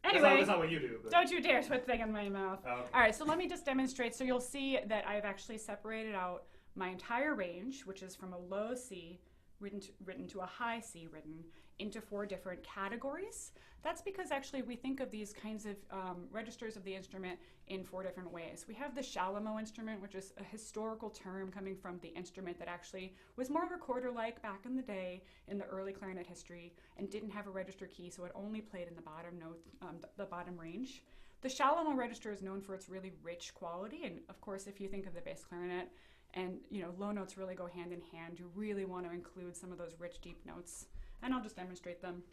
Anyway, that's not what you do. But. Don't you dare put thing in my mouth. Oh, okay. All right, so let me just demonstrate. So you'll see that I've actually separated out my entire range, which is from a low C written to a high C written, into 4 different categories. That's because actually we think of these kinds of registers of the instrument in 4 different ways. We have the Shalamo instrument, which is a historical term coming from the instrument that actually was more recorder-like back in the day in the early clarinet history and didn't have a register key, so it only played in the bottom note, the bottom range. The Shalamo register is known for its really rich quality, and of course, if you think of the bass clarinet, and low notes really go hand in hand, you really want to include some of those rich, deep notes. And I'll just demonstrate them.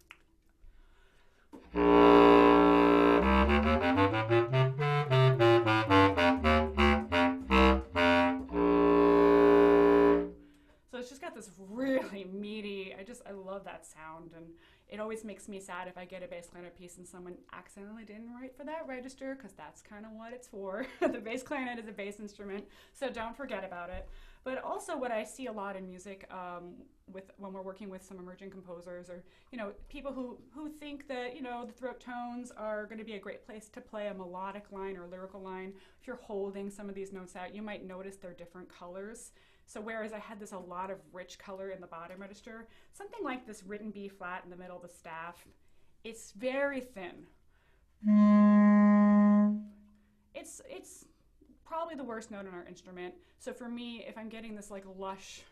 So it's just got this really meaty, I love that sound, and it always makes me sad if I get a bass clarinet piece and someone accidentally didn't write for that register, because that's kind of what it's for. The bass clarinet is a bass instrument, so don't forget about it. But also what I see a lot in music when we're working with some emerging composers, or people who think that the throat tones are going to be a great place to play a melodic line or lyrical line. If you're holding some of these notes out, you might notice they're different colors. So whereas I had a lot of rich color in the bottom register, something like this written B flat in the middle of the staff, it's very thin. It's probably the worst note on our instrument. So for me, if I'm getting this like lush,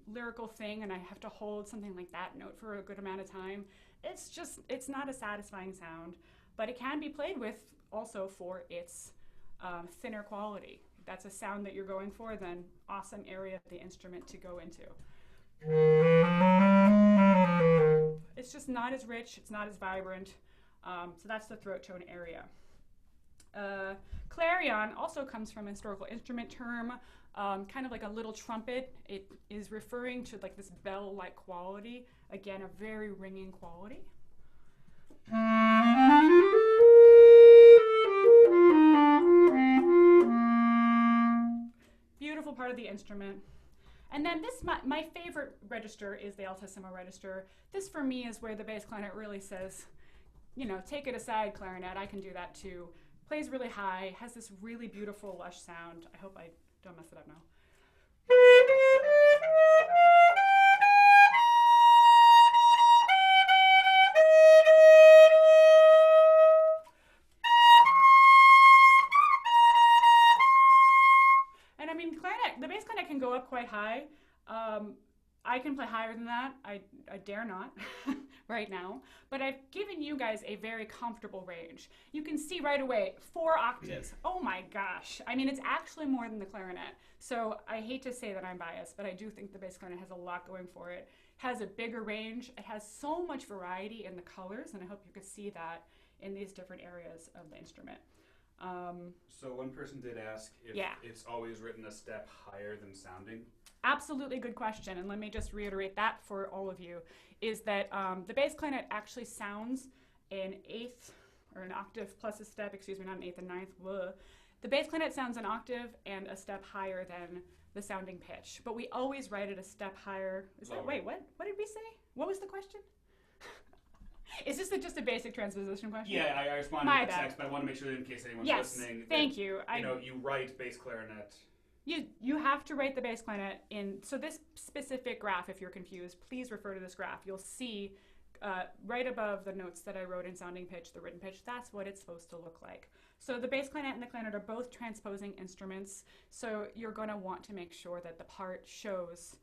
lyrical thing and I have to hold something like that note for a good amount of time, it's not a satisfying sound, but it can be played with also for its thinner quality. That's a sound that you're going for, then awesome area of the instrument to go into. It's just not as rich, it's not as vibrant, so that's the throat tone area. Clarion also comes from a historical instrument term, kind of like a little trumpet. It is referring to like this bell-like quality, again, a very ringing quality. Beautiful part of the instrument. And then this, my favorite register is the altissimo register. This for me is where the bass clarinet really says, take it aside, clarinet, I can do that too. Plays really high, has this really beautiful lush sound. I hope I don't mess it up now. And I mean, the bass clarinet can go up quite high. I can play higher than that. I dare not right now. But I've given you guys a very comfortable range. You can see right away, 4 octaves. Oh my gosh. I mean, it's actually more than the clarinet. So I hate to say that I'm biased, but I do think the bass clarinet has a lot going for it. Has a bigger range. It has so much variety in the colors, and I hope you could see that in these different areas of the instrument. So one person did ask if it's always written a step higher than sounding. Absolutely good question, and let me just reiterate that for all of you, is that the bass clarinet actually sounds an eighth, or an octave plus a step, not an eighth, a ninth, blah. The bass clarinet sounds an octave and a step higher than the sounding pitch, but we always write it a step higher. Wait, what did we say? What was the question? Is this just a basic transposition question? Yeah, I responded to text, but I want to make sure that in case anyone's listening. Thank you. You write bass clarinet. You have to write the bass clarinet in, so this specific graph, if you're confused, please refer to this graph. You'll see right above the notes that I wrote in sounding pitch, the written pitch, that's what it's supposed to look like. So the bass clarinet and the clarinet are both transposing instruments, so you're going to want to make sure that the part shows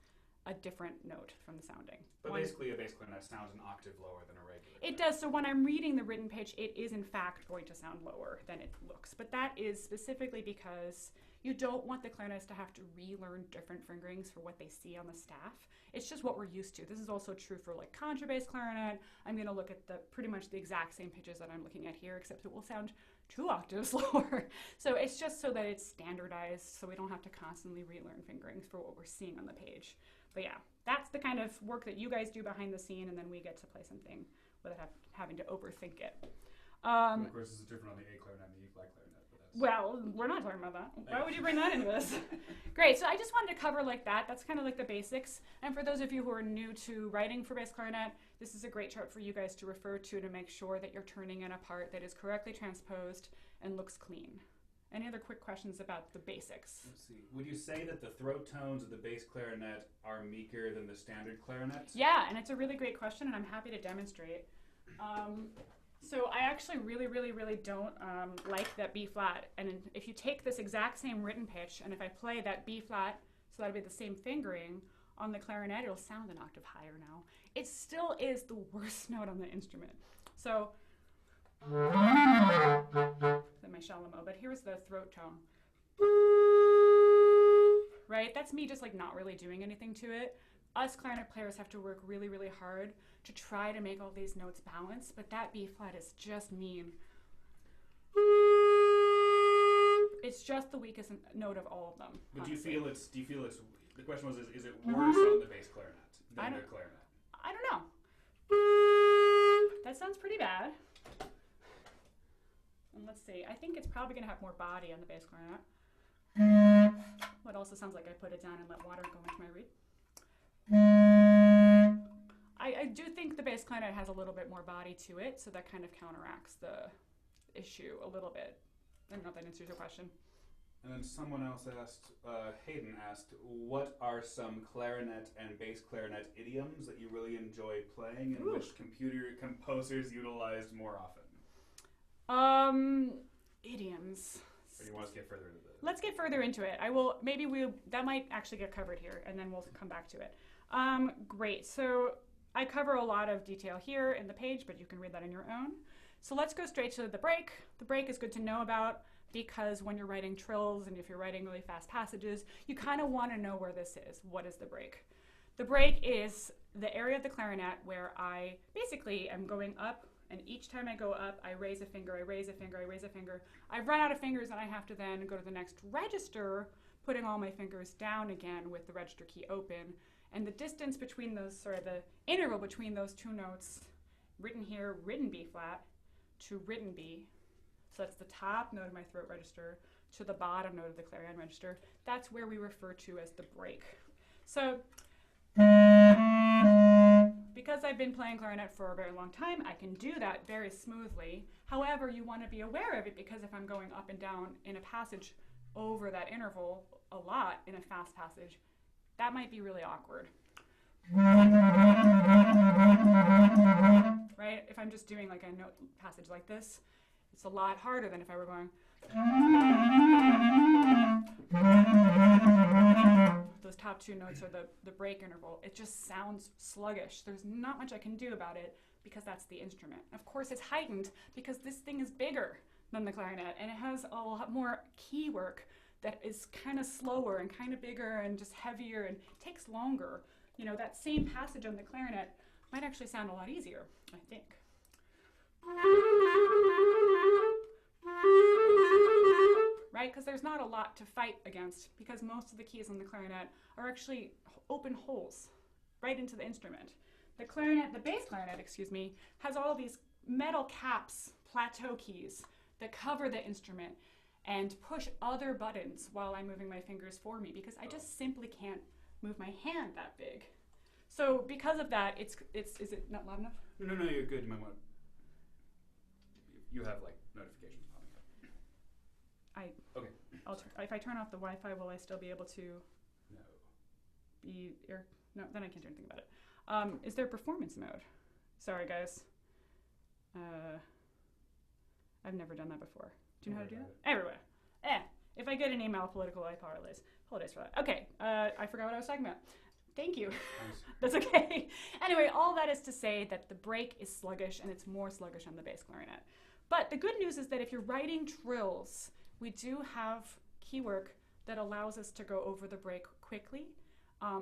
a different note from the sounding. But basically a bass clarinet sounds an octave lower than a regular. It does, so when I'm reading the written pitch, it is in fact going to sound lower than it looks, but that is specifically because you don't want the clarinets to have to relearn different fingerings for what they see on the staff. It's just what we're used to. This is also true for like contrabass clarinet. I'm going to look at pretty much the exact same pitches that I'm looking at here, except it will sound 2 octaves lower. So it's just so that it's standardized, so we don't have to constantly relearn fingerings for what we're seeing on the page. But yeah, that's the kind of work that you guys do behind the scene, and then we get to play something without having to overthink it. Of course, this is different on the A clarinet and the E flat clarinet. Well, we're not talking about that. Why would you bring that into this? Great, so I just wanted to cover like that. That's kind of like the basics. And for those of you who are new to writing for bass clarinet, This is a great chart for you guys to refer to make sure that you're turning in a part that is correctly transposed and looks clean. Any other quick questions about the basics? Let's see. Would you say that the throat tones of the bass clarinet are meeker than the standard clarinet? Yeah, and it's a really great question, and I'm happy to demonstrate. So I actually really don't like that B flat. And if you take this exact same written pitch, and if I play that B flat, so that'll be the same fingering, on the clarinet, it'll sound an octave higher now. It still is the worst note on the instrument. So, that's my shallow, but here's the throat tone. Right? That's me just like not really doing anything to it. Us clarinet players have to work really hard to try to make all these notes balance, but that B flat is just mean. It's just the weakest note of all of them. But honestly. do you feel it's the question was, is it worse on the bass clarinet than the clarinet? I don't know. That sounds pretty bad. And let's see. I think it's probably going to have more body on the bass clarinet. It also sounds like I put it down and let water go into my reed. I do think the bass clarinet has a little bit more body to it, so that kind of counteracts the issue a little bit. I don't know if that answers your question. And then someone else asked, Hayden asked, what are some clarinet and bass clarinet idioms that you really enjoy playing and which composers utilized more often? Idioms. Or do you want us to get further into this? Let's get further into it. That might actually get covered here, and then we'll come back to it. Great, so I cover a lot of detail here in the page, but you can read that on your own. So let's go straight to the break. The break is good to know about, because when you're writing trills and if you're writing really fast passages, you kind of want to know where this is. What is the break? The break is the area of the clarinet where I basically am going up, and each time I go up, I raise a finger, I raise a finger, I raise a finger. I've run out of fingers, and I have to then go to the next register, putting all my fingers down again with the register key open. And the distance between those, the interval between those two notes, written here, written B flat, to written B, so that's the top note of my throat register to the bottom note of the clarinet register. That's where we refer to as the break. So, because I've been playing clarinet for a very long time, I can do that very smoothly. However, you want to be aware of it, because if I'm going up and down in a passage over that interval a lot in a fast passage, that might be really awkward. Right? If I'm just doing like a note passage like this, it's a lot harder than if I were going. Those top two notes are the break interval. It just sounds sluggish. There's not much I can do about it because that's the instrument. Of course, it's heightened because this thing is bigger than the clarinet, and it has a lot more key work that is kind of slower and kind of bigger and just heavier and takes longer. You know, that same passage on the clarinet might actually sound a lot easier, I think. Right? Because there's not a lot to fight against, because most of the keys on the clarinet are actually open holes right into the instrument. The bass clarinet, has all these metal caps, plateau keys, that cover the instrument and push other buttons while I'm moving my fingers for me, because I just simply can't move my hand that big. So because of that, is it not loud enough? No, you're good. You might want. You have like notifications popping up. Okay. If I turn off the Wi-Fi, will I still be able to? No. No, then I can't do anything about it. Is there performance mode? Sorry, guys. I've never done that before. Do you know how to do that? Everywhere. If I get an email political, I apologize for that. Okay, I forgot what I was talking about. Thank you. Nice. That's okay. Anyway, all that is to say that the break is sluggish, and it's more sluggish on the bass clarinet. But the good news is that if you're writing trills, we do have keywork that allows us to go over the break quickly.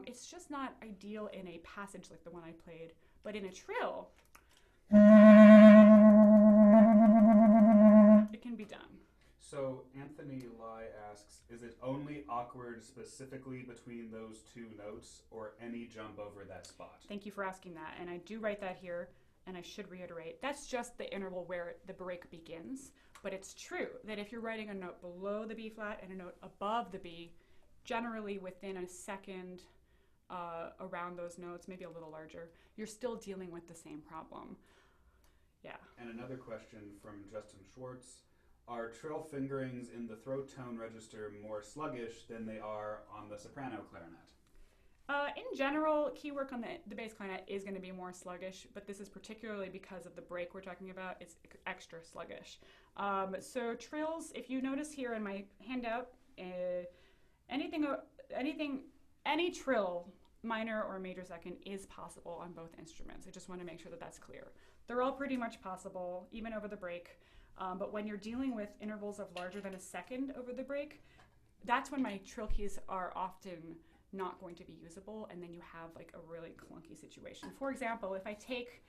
It's just not ideal in a passage like the one I played, but in a trill, it can be done. So Anthony Lai asks, is it only awkward specifically between those two notes, or any jump over that spot? Thank you for asking that, and I do write that here, and I should reiterate, that's just the interval where the break begins, but it's true that if you're writing a note below the B flat and a note above the B, generally within a second around those notes, maybe a little larger, you're still dealing with the same problem. Yeah. And another question from Justin Schwartz. Are trill fingerings in the throat tone register more sluggish than they are on the soprano clarinet? In general, key work on the bass clarinet is going to be more sluggish, but this is particularly because of the break we're talking about. It's extra sluggish. So trills, if you notice here in my handout, any trill, minor or major second, is possible on both instruments. I just want to make sure that that's clear. They're all pretty much possible, even over the break. But when you're dealing with intervals of larger than a second over the break, that's when my trill keys are often not going to be usable, and then you have like a really clunky situation. For example, if I take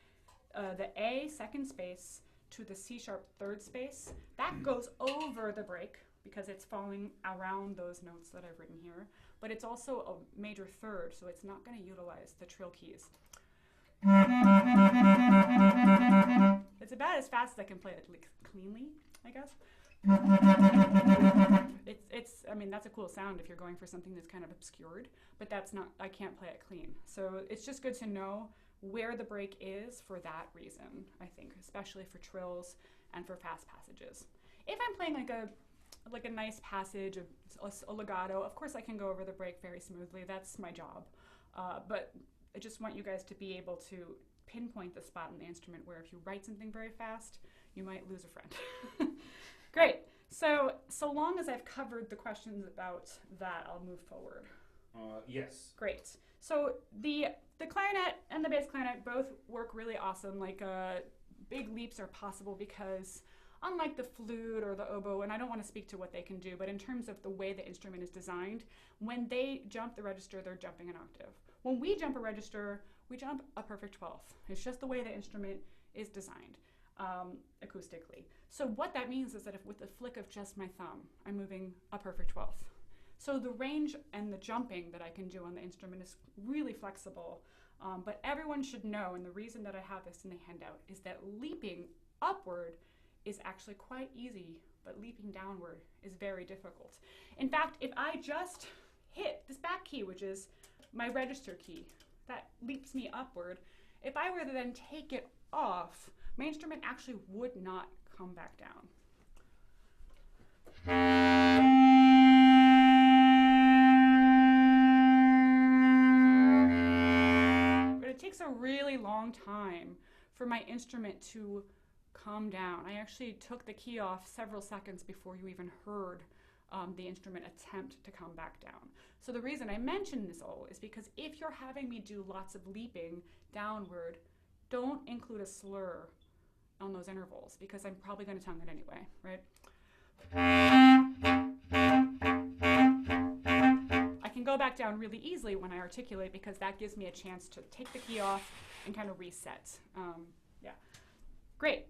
the A second space to the C sharp third space, that goes over the break because it's falling around those notes that I've written here, but it's also a major third, so it's not going to utilize the trill keys. It's about as fast as I can play it cleanly, I guess. I mean, that's a cool sound if you're going for something that's kind of obscured, but I can't play it clean. So it's just good to know where the break is for that reason, I think, especially for trills and for fast passages. If I'm playing like a nice passage, a legato, of course I can go over the break very smoothly. That's my job. But I just want you guys to be able to pinpoint the spot in the instrument where if you write something very fast, you might lose a friend. Great. So long as I've covered the questions about that, I'll move forward. Yes. Great. So the clarinet and the bass clarinet both work really awesome. Like big leaps are possible because unlike the flute or the oboe, and I don't want to speak to what they can do, but in terms of the way the instrument is designed, when they jump the register, they're jumping an octave. When we jump a register, we jump a perfect 12th. It's just the way the instrument is designed acoustically. So what that means is that if with the flick of just my thumb, I'm moving a perfect 12th. So the range and the jumping that I can do on the instrument is really flexible, but everyone should know, and the reason that I have this in the handout is that leaping upward is actually quite easy, but leaping downward is very difficult. In fact, if I just hit this back key, which is my register key, that leaps me upward, if I were to then take it off, my instrument actually would not come back down. But it takes a really long time for my instrument to come down. I actually took the key off several seconds before you even heard the instrument attempt to come back down. So the reason I mention this all is because if you're having me do lots of leaping downward, don't include a slur on those intervals because I'm probably going to tongue it anyway, right? I can go back down really easily when I articulate because that gives me a chance to take the key off and kind of reset. Yeah, great.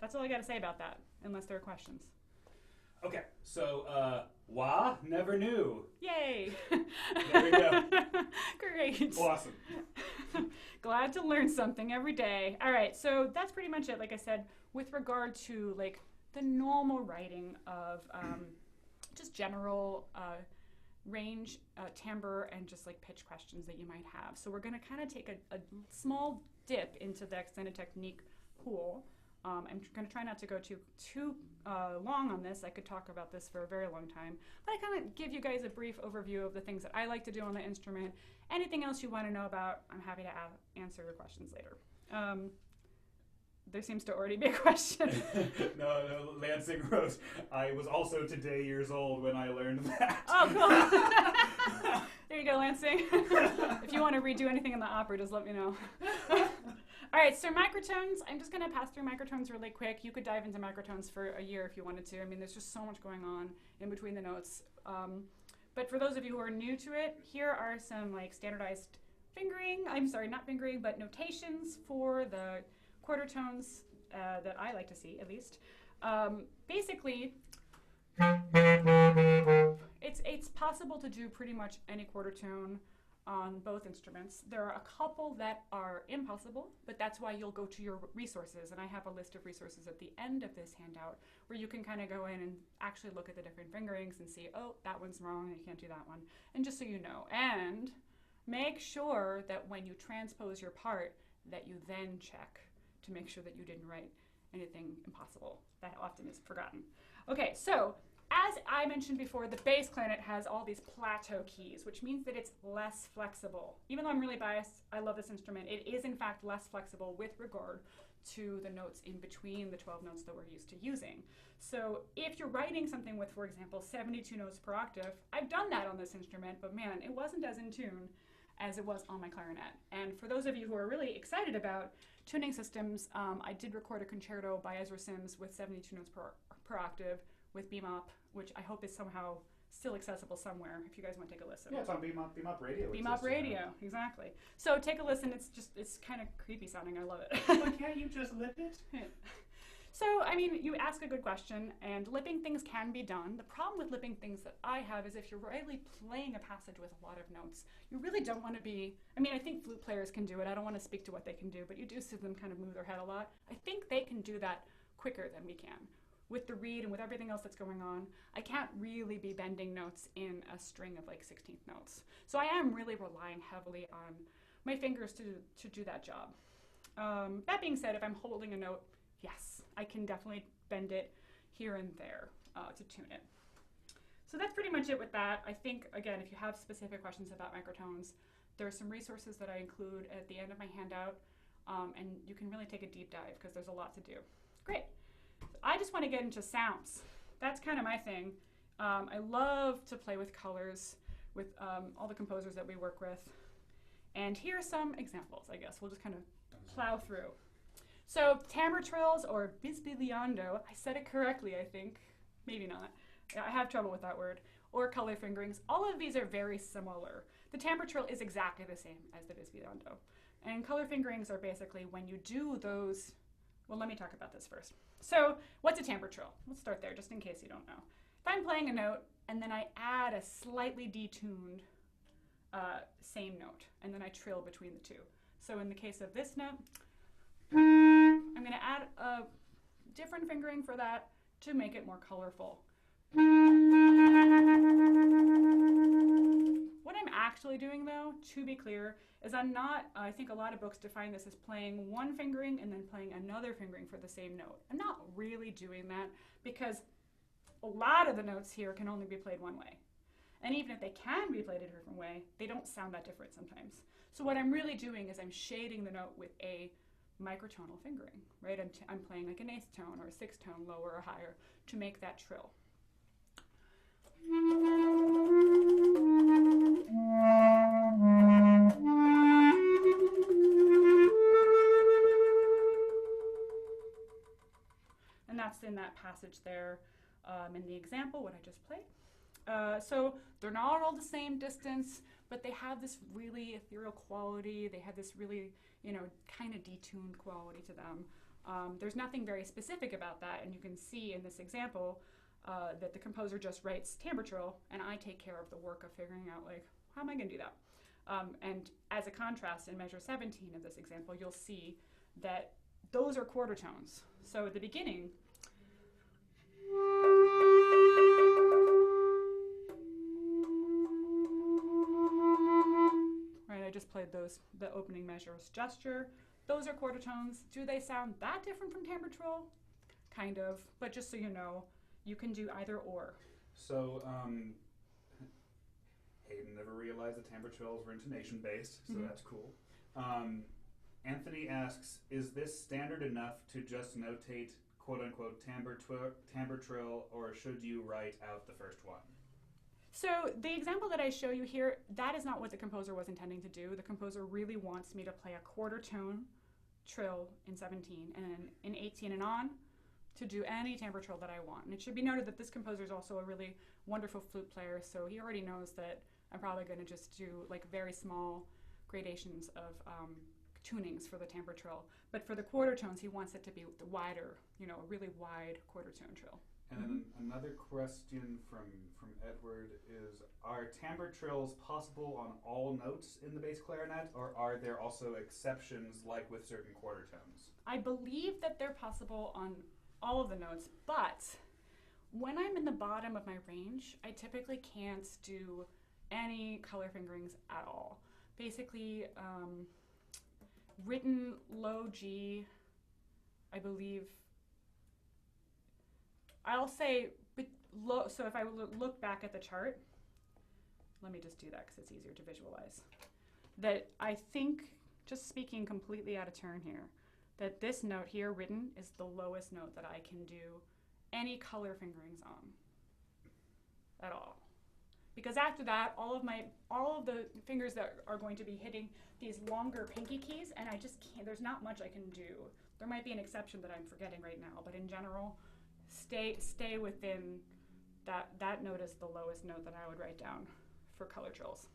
That's all I got to say about that, unless there are questions. Okay, so wah, never knew. Yay! There we go. Great. Awesome. Glad to learn something every day. All right, so that's pretty much it. Like I said, with regard to like the normal writing of just general range, timbre, and just like pitch questions that you might have. So we're going to kind of take a small dip into the extended technique pool. I'm going to try not to go too long on this. I could talk about this for a very long time, but I kind of give you guys a brief overview of the things that I like to do on the instrument. Anything else you want to know about, I'm happy to answer your questions later. There seems to already be a question. No, Lansing wrote, I was also today years old when I learned that. Oh, cool. There you go, Lansing. If you want to redo anything in the opera, just let me know. All right, so microtones, I'm just going to pass through microtones really quick. You could dive into microtones for a year if you wanted to. I mean, there's just so much going on in between the notes. But for those of you who are new to it, here are some like standardized notations for the quarter tones that I like to see, at least. Basically, it's possible to do pretty much any quarter tone on both instruments. There are a couple that are impossible, but that's why you'll go to your resources. And I have a list of resources at the end of this handout where you can kind of go in and actually look at the different fingerings and see, oh, that one's wrong, you can't do that one. And just so you know. And make sure that when you transpose your part, that you then check to make sure that you didn't write anything impossible. That often is forgotten. Okay, so as I mentioned before, the bass clarinet has all these plateau keys, which means that it's less flexible. Even though I'm really biased, I love this instrument. It is in fact less flexible with regard to the notes in between the 12 notes that we're used to using. So if you're writing something with, for example, 72 notes per octave, I've done that on this instrument, but man, it wasn't as in tune as it was on my clarinet. And for those of you who are really excited about tuning systems, I did record a concerto by Ezra Sims with 72 notes per octave with Bebop, which I hope is somehow still accessible somewhere if you guys want to take a listen. Yeah, it's on Bebop Radio. Bebop Radio, exactly. So take a listen. It's kind of creepy sounding. I love it. But can't you just lip it? So, I mean, you ask a good question, and lipping things can be done. The problem with lipping things that I have is if you're really playing a passage with a lot of notes, you really don't want to be, I mean, I think flute players can do it. I don't want to speak to what they can do, but you do see them kind of move their head a lot. I think they can do that quicker than we can. With the reed and with everything else that's going on, I can't really be bending notes in a string of like 16th notes. So I am really relying heavily on my fingers to do that job. That being said, if I'm holding a note, yes, I can definitely bend it here and there to tune it. So that's pretty much it with that. I think, again, if you have specific questions about microtones, there are some resources that I include at the end of my handout, and you can really take a deep dive because there's a lot to do. Great. I just want to get into sounds. That's kind of my thing. I love to play with colors with all the composers that we work with. And here are some examples, I guess. We'll just kind of plow through. So timbre trills, or bisbigliando, I said it correctly, I think. Maybe not. I have trouble with that word. Or color fingerings. All of these are very similar. The timbre trill is exactly the same as the bisbigliando. And color fingerings are basically when you do those. Well, let me talk about this first. So what's a timbre trill? Let's start there, just in case you don't know. If I'm playing a note, and then I add a slightly detuned same note, and then I trill between the two. So in the case of this note, I'm going to add a different fingering for that to make it more colorful. What I'm actually doing, though, to be clear, is I think a lot of books define this as playing one fingering and then playing another fingering for the same note. I'm not really doing that because a lot of the notes here can only be played one way. And even if they can be played a different way, they don't sound that different sometimes. So what I'm really doing is I'm shading the note with a microtonal fingering, right? I'm playing like an eighth tone or a sixth tone, lower or higher, to make that trill. And that's in that passage there in the example, what I just played. So they're not all the same distance, but they have this really ethereal quality. They have this really, kind of detuned quality to them. There's nothing very specific about that, and you can see in this example that the composer just writes timbre trill, and I take care of the work of figuring out, like, how am I going to do that? And as a contrast, in measure 17 of this example, you'll see that those are quarter tones. So at the beginning, right, I just played the opening measures gesture. Those are quarter tones. Do they sound that different from timbre trill? Kind of, but just so you know, you can do either or. So, Hayden never realized that timbre trills were intonation based, so that's cool. Anthony asks, is this standard enough to just notate quote unquote timbre trill, or should you write out the first one? So the example that I show you here, that is not what the composer was intending to do. The composer really wants me to play a quarter tone trill in 17, and then in 18 and on to do any timbre trill that I want. And it should be noted that this composer is also a really wonderful flute player, so he already knows that I'm probably going to just do like very small gradations of tunings for the timbre trill. But for the quarter tones, he wants it to be the wider, a really wide quarter tone trill. And then another question from Edward is, are timbre trills possible on all notes in the bass clarinet, or are there also exceptions like with certain quarter tones? I believe that they're possible on all of the notes, but when I'm in the bottom of my range, I typically can't do any color fingerings at all. Basically, written low G, I believe, I'll say low, so if I look back at the chart, let me just do that because it's easier to visualize, that I think, just speaking completely out of turn here, that this note here, written, is the lowest note that I can do any color fingerings on at all. Because after that, all of the fingers that are going to be hitting these longer pinky keys, and I just can't, there's not much I can do. There might be an exception that I'm forgetting right now, but in general, stay within that note is the lowest note that I would write down for color trills.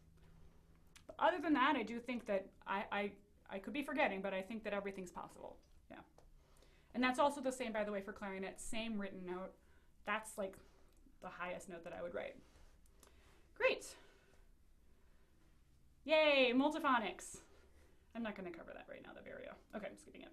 But other than that, I do think that I could be forgetting, but I think that everything's possible. Yeah. And that's also the same, by the way, for clarinet. Same written note. That's like the highest note that I would write. Great. Yay, multiphonics. I'm not going to cover that right now, the barrio. Okay, I'm skipping it.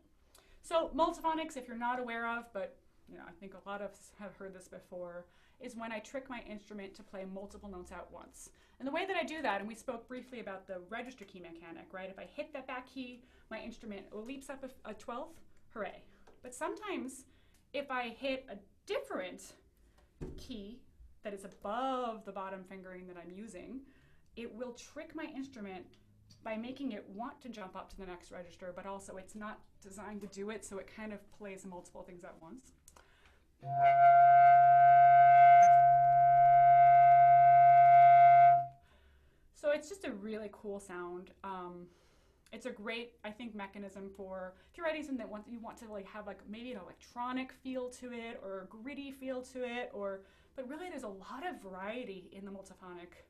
So multiphonics, if you're not aware of, but I think a lot of us have heard this before, is when I trick my instrument to play multiple notes at once. And the way that I do that, and we spoke briefly about the register key mechanic, right? If I hit that back key, my instrument leaps up a 12th, hooray. But sometimes if I hit a different key that is above the bottom fingering that I'm using, it will trick my instrument by making it want to jump up to the next register, but also it's not designed to do it, so it kind of plays multiple things at once. So it's just a really cool sound. It's a great, I think, mechanism for if you're writing something that you want to like have like maybe an electronic feel to it or a gritty feel to it, but really there's a lot of variety in the multiphonic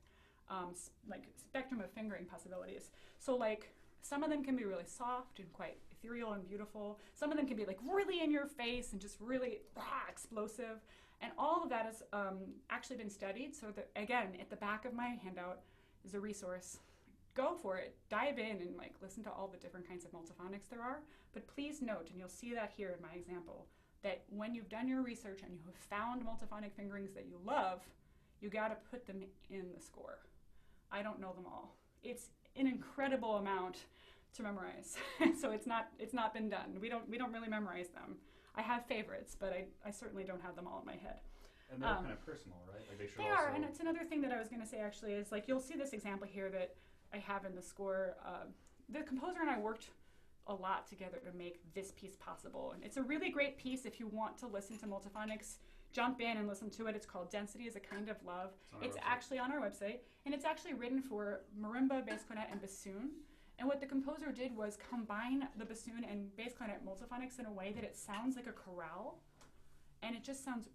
like spectrum of fingering possibilities. So like some of them can be really soft and quite ethereal and beautiful. Some of them can be like really in your face and just really explosive. And all of that has actually been studied. So that, again, at the back of my handout is a resource. Go for it. Dive in and like listen to all the different kinds of multiphonics there are. But please note, and you'll see that here in my example, that when you've done your research and you have found multiphonic fingerings that you love, you got to put them in the score. I don't know them all. It's an incredible amount to memorize. So it's not been done. We don't really memorize them. I have favorites, but I certainly don't have them all in my head. And they're kind of personal, right? Like they are, and it's another thing that I was going to say actually is like you'll see this example here that I have in the score. The composer and I worked a lot together to make this piece possible, and it's a really great piece if you want to listen to multiphonics. Jump in and listen to it. It's called Density is a Kind of Love. It's actually on our website, and it's actually written for marimba, bass clarinet, and bassoon. And what the composer did was combine the bassoon and bass clarinet multiphonics in a way that it sounds like a chorale, and it just sounds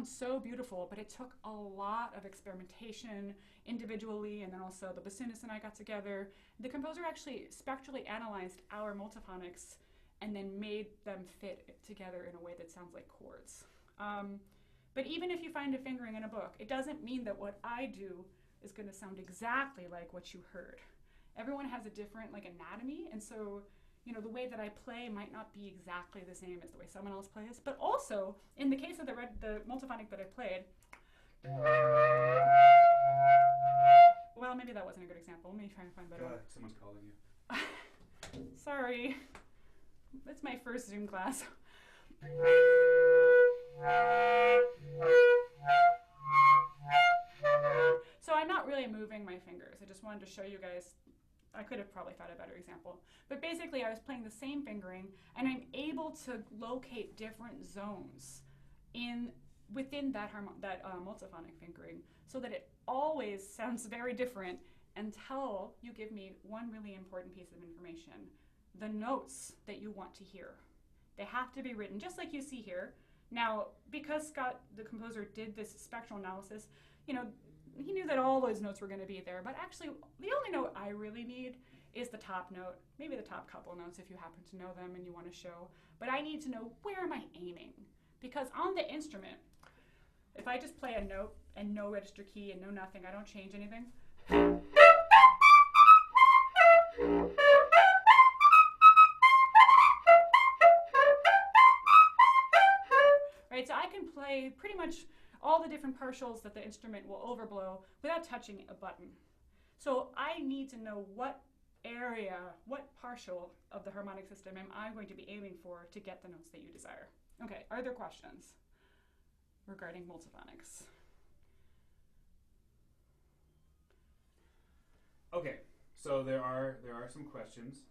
so beautiful. But it took a lot of experimentation individually, and then also the bassoonist and I got together. The composer actually spectrally analyzed our multiphonics and then made them fit together in a way that sounds like chords. But even if you find a fingering in a book, it doesn't mean that what I do is going to sound exactly like what you heard. Everyone has a different like anatomy, and so the way that I play might not be exactly the same as the way someone else plays. But also, in the case of the multiphonic that I played, well, maybe that wasn't a good example. Let me try and find a better one. Someone's calling you. Sorry, it's my first Zoom class. So I'm not really moving my fingers. I just wanted to show you guys. I could have probably found a better example. But basically I was playing the same fingering, and I'm able to locate different zones within that multiphonic fingering so that it always sounds very different until you give me one really important piece of information: the notes that you want to hear. They have to be written just like you see here. Now, because Scott, the composer, did this spectral analysis, he knew that all those notes were going to be there, but actually the only note I really need is the top note, maybe the top couple notes if you happen to know them and you want to show, but I need to know where am I aiming, because on the instrument, If I just play a note and no register key and no nothing, I don't change anything. Right, so I can play pretty much all the different partials that the instrument will overblow without touching a button. So I need to know what area, what partial of the harmonic system am I going to be aiming for to get the notes that you desire. Okay, are there questions regarding multiphonics? Okay, so there are some questions.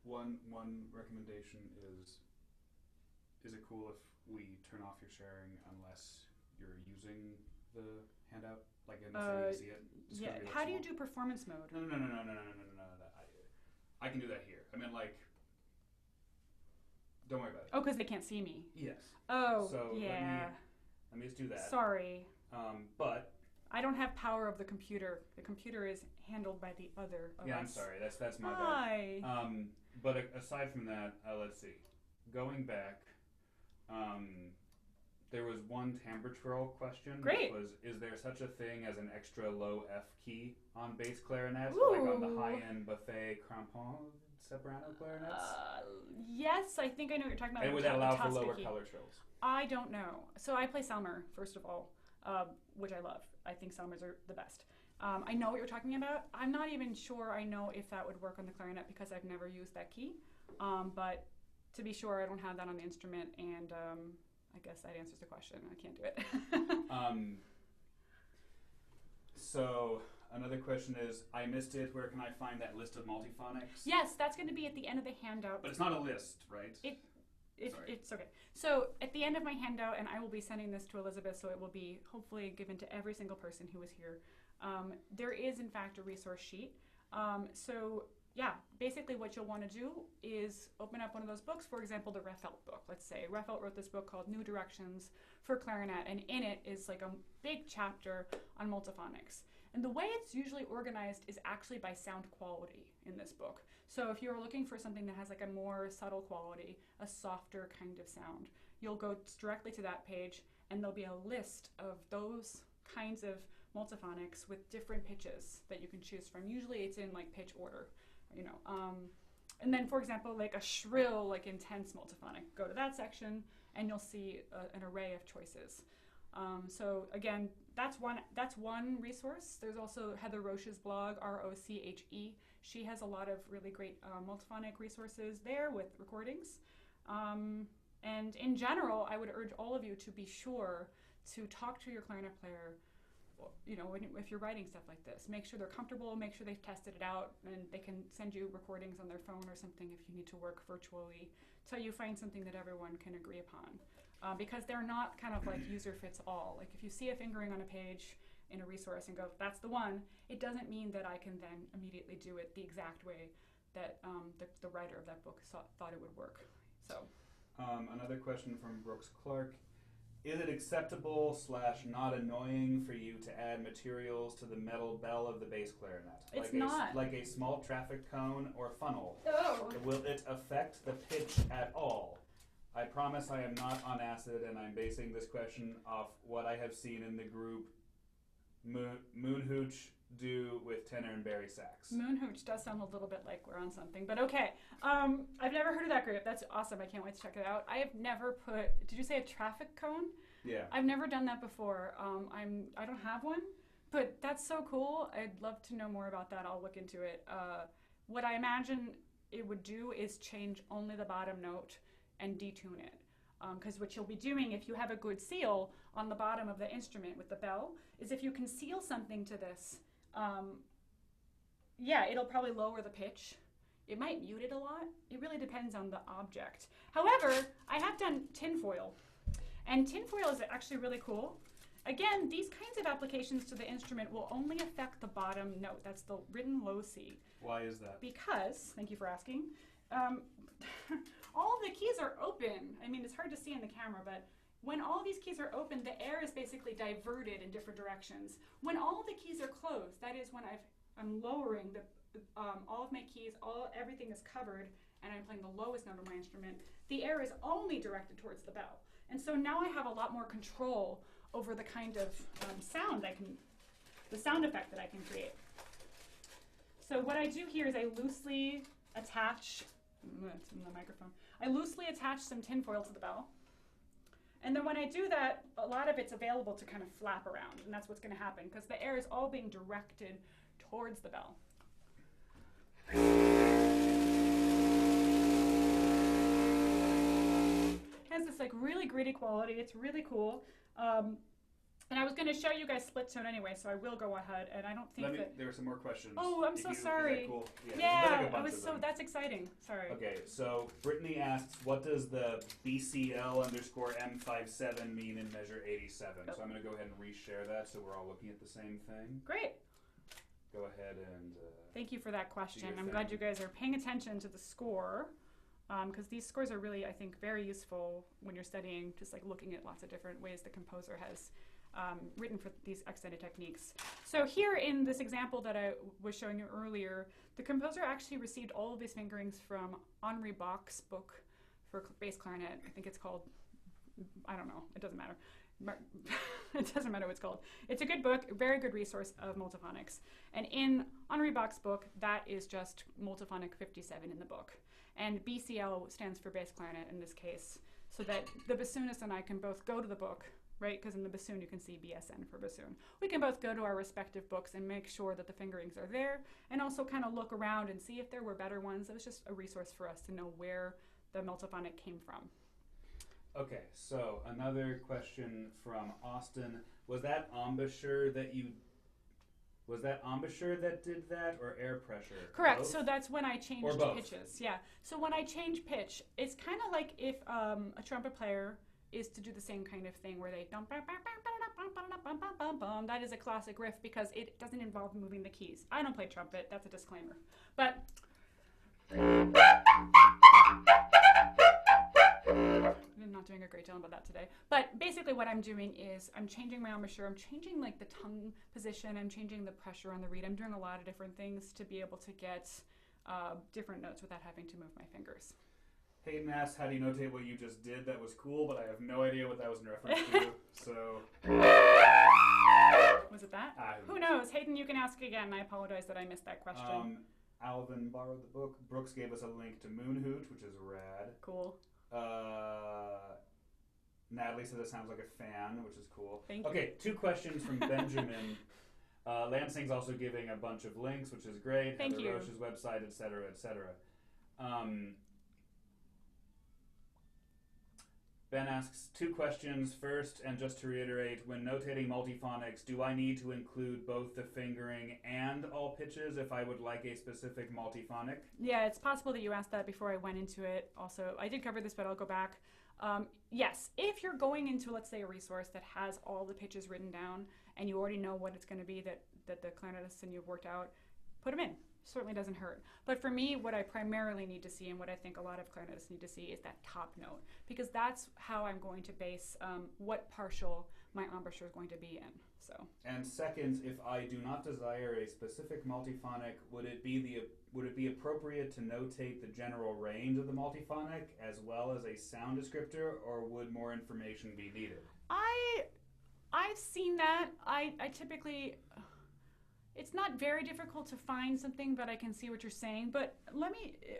One recommendation is it cool if we turn off your sharing unless you're using the handout, like in the see it? Yeah. How do you do performance mode? No. I can do that here. I mean, like, don't worry about it. Oh, because they can't see me. Yes. Oh, so yeah. Let me just do that. Sorry. But I don't have power of the computer. The computer is handled by the other of us. I'm sorry. That's my Hi. bad. But aside from that, let's see. Going back, there was one timbre twirl question. Great. Which was, is there such a thing as an extra low F key on bass clarinet, Ooh. like on the high-end buffet crampon soprano clarinets? Yes, I think I know what you're talking about. And would that allow for lower color trills? I don't know. So I play Selmer, first of all, which I love. I think Selmers are the best. I know what you're talking about. I'm not even sure I know if that would work on the clarinet because I've never used that key. But to be sure, I don't have that on the instrument, and I guess that answers the question. I can't do it. So another question is, I missed it. Where can I find that list of multiphonics? Yes, that's going to be at the end of the handout. But it's not a list, right? It's okay. So at the end of my handout, and I will be sending this to Elizabeth, so it will be hopefully given to every single person who is here. There is, in fact, a resource sheet. So yeah, basically what you'll want to do is open up one of those books, for example, the Refelt book. Let's say Refelt wrote this book called New Directions for Clarinet, and in it is like a big chapter on multiphonics. And the way it's usually organized is actually by sound quality in this book. So if you're looking for something that has like a more subtle quality, a softer kind of sound, you'll go directly to that page, and there'll be a list of those kinds of multiphonics with different pitches that you can choose from. Usually it's in like pitch order, you know. And then, for example, like a shrill, like intense multiphonic, go to that section, and you'll see an array of choices. So again, that's one resource. There's also Heather Roche's blog, Roche. She has a lot of really great multiphonic resources there with recordings. And in general, I would urge all of you to be sure to talk to your clarinet player. You know, if you're writing stuff like this, make sure they're comfortable, make sure they've tested it out, and they can send you recordings on their phone or something if you need to work virtually, till you find something that everyone can agree upon. Because they're not kind of like user fits all. Like if you see a fingering on a page in a resource and go, that's the one, it doesn't mean that I can then immediately do it the exact way that the writer of that book thought it would work. So, another question from Brooks Clark. Is it acceptable / not annoying for you to add materials to the metal bell of the bass clarinet? It's not. Like a small traffic cone or funnel. Oh. Will it affect the pitch at all? I promise I am not on acid, and I'm basing this question off what I have seen in the group Moonhooch do with tenor and bari sax. Moonhooch does sound a little bit like we're on something, but okay. I've never heard of that group. That's awesome. I can't wait to check it out. I have never did you say a traffic cone? Yeah. I've never done that before. I don't have one, but that's so cool. I'd love to know more about that. I'll look into it. What I imagine it would do is change only the bottom note and detune it. Because what you'll be doing if you have a good seal on the bottom of the instrument with the bell is if you can seal something to this, yeah, it'll probably lower the pitch. It might mute it a lot. It really depends on the object. However, I have done tinfoil, and tinfoil is actually really cool. Again, these kinds of applications to the instrument will only affect the bottom note. That's the written low C. Why is that? Because, thank you for asking, all of the keys are open. I mean, it's hard to see in the camera, but when all these keys are open, the air is basically diverted in different directions. When all of the keys are closed, that is when I'm lowering all of my keys, everything is covered, and I'm playing the lowest note of my instrument, the air is only directed towards the bell. And so now I have a lot more control over the kind of the sound effect that I can create. So what I do here is I loosely attach, it's in the microphone, I loosely attach some tinfoil to the bell. And then when I do that, a lot of it's available to kind of flap around, and that's what's going to happen because the air is all being directed towards the bell. It has this like really gritty quality. It's really cool. And I was going to show you guys split tone anyway, so I will go ahead. And I don't think there are some more questions. Oh, I'm so sorry. Is that cool? Yeah, that's exciting. Sorry. Okay, so Brittany asks, what does the BCL_M57 mean in measure 87? Oh. So I'm going to go ahead and reshare that so we're all looking at the same thing. Great. Go ahead and... Thank you for that question. I'm thing. glad you guys are paying attention to the score, because these scores are really, I think, very useful when you're studying, just like looking at lots of different ways the composer has written for these extended techniques. So here in this example that I was showing you earlier, the composer actually received all of these fingerings from Henri Bach's book for bass clarinet. I think it's called, I don't know, it doesn't matter. It doesn't matter what it's called. It's a good book, a very good resource of multiphonics. And in Henri Bach's book, that is just multiphonic 57 in the book. And BCL stands for bass clarinet in this case, so that the bassoonist and I can both go to the book, right? Because in the bassoon you can see BSN for bassoon. We can both go to our respective books and make sure that the fingerings are there, and also kind of look around and see if there were better ones. It was just a resource for us to know where the multiphonic came from. Okay, so another question from Austin. Was that embouchure that did that, or air pressure? Correct. Both? So that's when I changed pitches. Yeah. So when I change pitch, it's kind of like if a trumpet player is to do the same kind of thing where they that is a classic riff because it doesn't involve moving the keys. I don't play trumpet. That's a disclaimer. But I'm not doing a great job about that today. But basically what I'm doing is I'm changing my embouchure. I'm changing like the tongue position. I'm changing the pressure on the reed. I'm doing a lot of different things to be able to get different notes without having to move my fingers. Hayden asks, how do you notate what you just did? That was cool, but I have no idea what that was in reference to. So... Was it that? Who knows? Hayden, you can ask again. I apologize that I missed that question. Alvin borrowed the book. Brooks gave us a link to Moon Hoot, which is rad. Cool. Natalie said it sounds like a fan, which is cool. Thank you. Okay, 2 questions from Benjamin. Lansing's also giving a bunch of links, which is great. Thank you. Roche's website, etc., etc. Ben asks 2 questions. First, and just to reiterate, when notating multiphonics, do I need to include both the fingering and all pitches if I would like a specific multiphonic? Yeah, it's possible that you asked that before I went into it. Also, I did cover this, but I'll go back. Yes, if you're going into, let's say, a resource that has all the pitches written down and you already know what it's going to be that the clarinetists and you've worked out, put them in. Certainly doesn't hurt. But for me, what I primarily need to see and what I think a lot of clarinetists need to see is that top note, because that's how I'm going to base what partial my embouchure is going to be in. So. And second, if I do not desire a specific multiphonic, would it be appropriate to notate the general range of the multiphonic as well as a sound descriptor, or would more information be needed? I've seen that. I typically. It's not very difficult to find something, but I can see what you're saying. But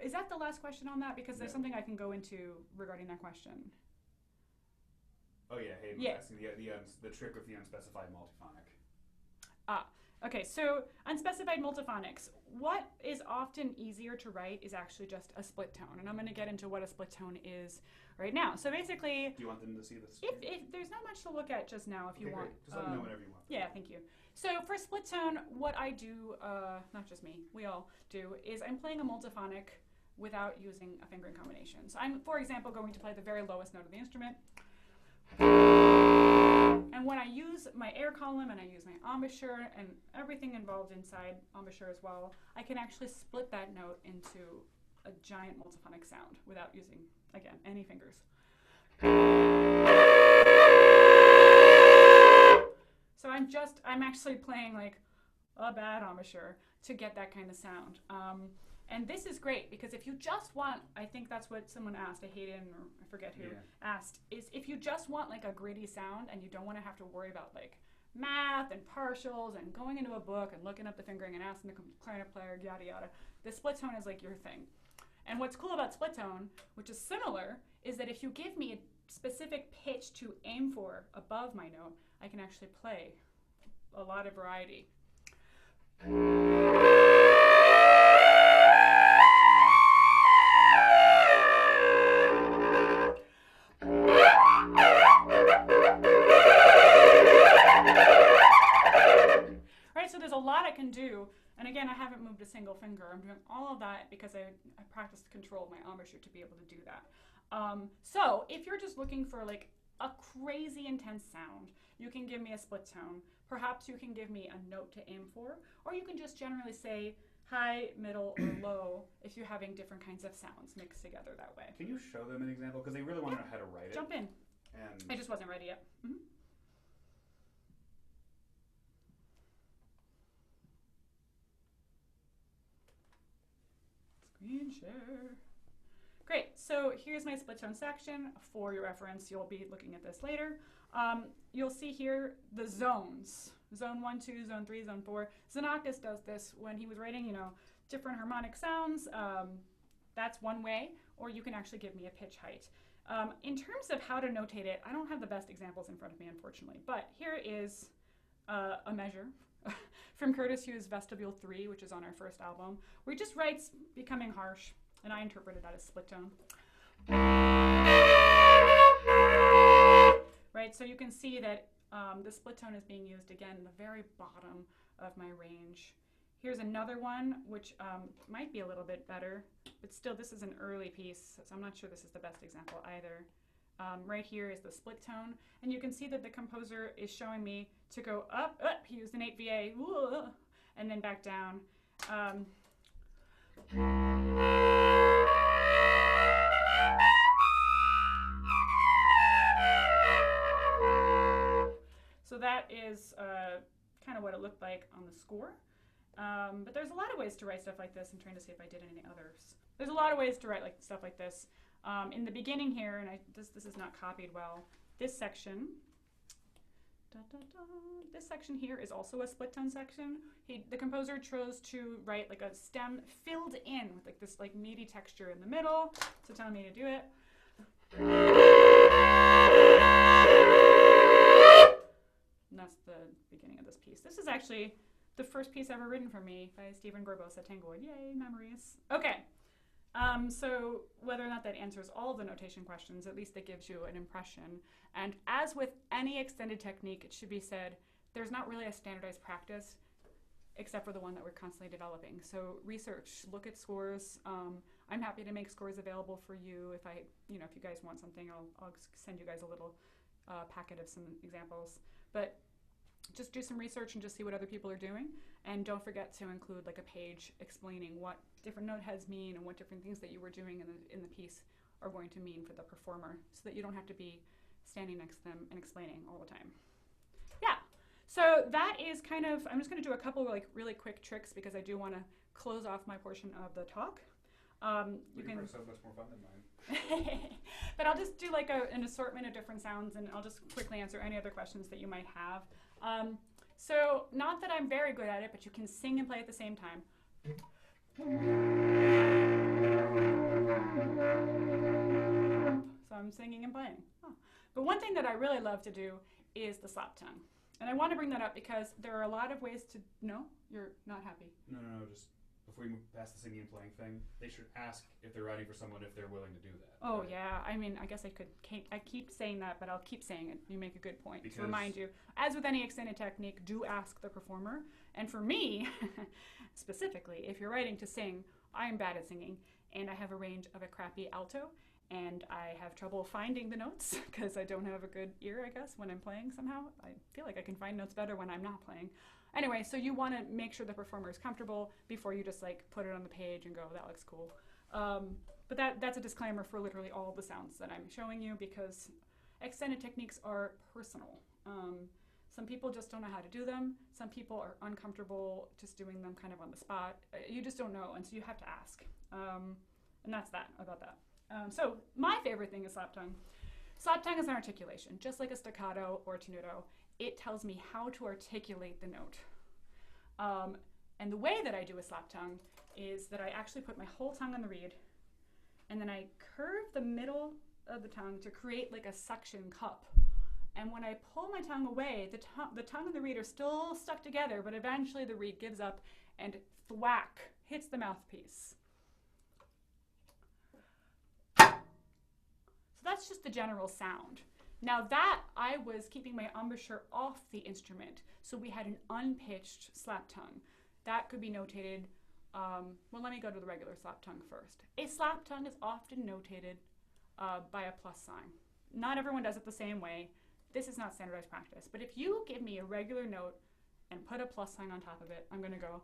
is that the last question on that? Because there's something I can go into regarding that question. Oh yeah, Hayden was asking the trick with the unspecified multiphonic. Okay, so unspecified multiphonics. What is often easier to write is actually just a split tone. And I'm going to get into what a split tone is right now. So basically... Do you want them to see this? If there's not much to look at just now if you want. Great. Just let me know whenever you want. Yeah, thank you. So for split tone, what I do, not just me, we all do, is I'm playing a multiphonic without using a fingering combination. So I'm, for example, going to play the very lowest note of the instrument. And when I use my air column and I use my embouchure and everything involved inside embouchure as well, I can actually split that note into a giant multiphonic sound without using, again, any fingers. So I'm actually playing like a bad embouchure to get that kind of sound. And this is great because if you just want, I think that's what someone asked, Hayden, or I forget who asked, is if you just want like a gritty sound and you don't want to have to worry about like math and partials and going into a book and looking up the fingering and asking the clarinet player, yada yada, the split tone is like your thing. And what's cool about split tone, which is similar, is that if you give me a specific pitch to aim for above my note, I can actually play a lot of variety. Right, so there's a lot I can do. And again, I haven't moved a single finger. I'm doing all of that because I practiced the control of my embouchure to be able to do that. So if you're just looking for like a crazy intense sound, you can give me a split tone. Perhaps you can give me a note to aim for, or you can just generally say high, middle, or low if you're having different kinds of sounds mixed together that way. Can you show them an example? Because they really want to know how to write it. Jump in. And I just wasn't ready yet. Mm-hmm. Screen share. Great, so here's my split tone section. For your reference, you'll be looking at this later. You'll see here the zones. Zone 1, 2, Zone 3, Zone 4. Xenakis does this when he was writing, different harmonic sounds. That's one way, or you can actually give me a pitch height. In terms of how to notate it, I don't have the best examples in front of me, unfortunately, but here is a measure from Curtis Hughes' Vestibule 3, which is on our first album, where he just writes Becoming Harsh, and I interpreted that as split tone. Right, so you can see that the split tone is being used again in the very bottom of my range. Here's another one, which might be a little bit better, but still this is an early piece, so I'm not sure this is the best example either. Right here is the split tone, and you can see that the composer is showing me to go up, he used an 8 VA, and then back down. So that is kind of what it looked like on the score. But there's a lot of ways to write stuff like this. I'm trying to see if I did any others. There's a lot of ways to write stuff like this. In the beginning here, and this is not copied well, this section, this section here is also a split tone section. The composer chose to write like a stem filled in with like this like meaty texture in the middle, so telling me to do it. And that's the beginning of this piece. This is actually the first piece ever written for me by Stephen Gorbos at Tanglewood. Yay, memories. Okay. So whether or not that answers all of the notation questions, at least it gives you an impression. And as with any extended technique, it should be said, there's not really a standardized practice except for the one that we're constantly developing. So research, look at scores. I'm happy to make scores available for you. If if you guys want something, I'll send you guys a little packet of some examples. But just do some research and just see what other people are doing. And don't forget to include like a page explaining what different note heads mean and what different things that you were doing in the piece are going to mean for the performer, so that you don't have to be standing next to them and explaining all the time. Yeah, so that is kind of, I'm just going to do a couple like really quick tricks because I do want to close off my portion of the talk. You can so much more fun than mine. But I'll just do like an assortment of different sounds, and I'll just quickly answer any other questions that you might have. So not that I'm very good at it, but you can sing and play at the same time. So I'm singing and playing. Oh. But one thing that I really love to do is the slap tongue. And I want to bring that up because there are a lot of ways to... No? You're not happy? No, just before we move past the singing and playing thing, they should ask if they're writing for someone if they're willing to do that. Oh, right? Yeah. I mean, I guess I keep saying that, but I'll keep saying it. You make a good point. Because to remind you, as with any extended technique, do ask the performer. And for me, specifically, if you're writing to sing, I'm bad at singing, and I have a range of a crappy alto, and I have trouble finding the notes because I don't have a good ear, I guess, when I'm playing somehow. I feel like I can find notes better when I'm not playing. Anyway, so you want to make sure the performer is comfortable before you just like put it on the page and go, that looks cool. But that's a disclaimer for literally all the sounds that I'm showing you because extended techniques are personal. Some people just don't know how to do them. Some people are uncomfortable just doing them kind of on the spot. You just don't know, and so you have to ask. And that's that about that. So my favorite thing is slap tongue. Slap tongue is an articulation, just like a staccato or tenuto. It tells me how to articulate the note. And the way that I do a slap tongue is that I actually put my whole tongue on the reed, and then I curve the middle of the tongue to create like a suction cup. And when I pull my tongue away, the tongue and the reed are still stuck together, but eventually the reed gives up and thwack hits the mouthpiece. So that's just the general sound. Now that I was keeping my embouchure off the instrument, so we had an unpitched slap tongue. That could be notated, well, let me go to the regular slap tongue first. A slap tongue is often notated by a plus sign. Not everyone does it the same way. This is not standardized practice, but if you give me a regular note and put a plus sign on top of it, I'm gonna go,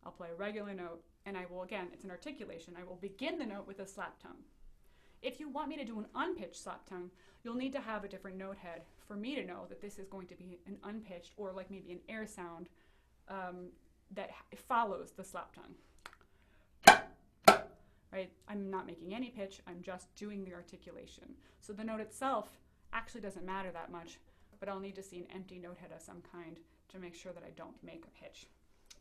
I'll play a regular note, and I will, again, it's an articulation, I will begin the note with a slap tongue. If you want me to do an unpitched slap tongue, you'll need to have a different note head for me to know that this is going to be an unpitched or like maybe an air sound that follows the slap tongue. Right? I'm not making any pitch, I'm just doing the articulation. So the note itself actually doesn't matter that much, but I'll need to see an empty note head of some kind to make sure that I don't make a pitch.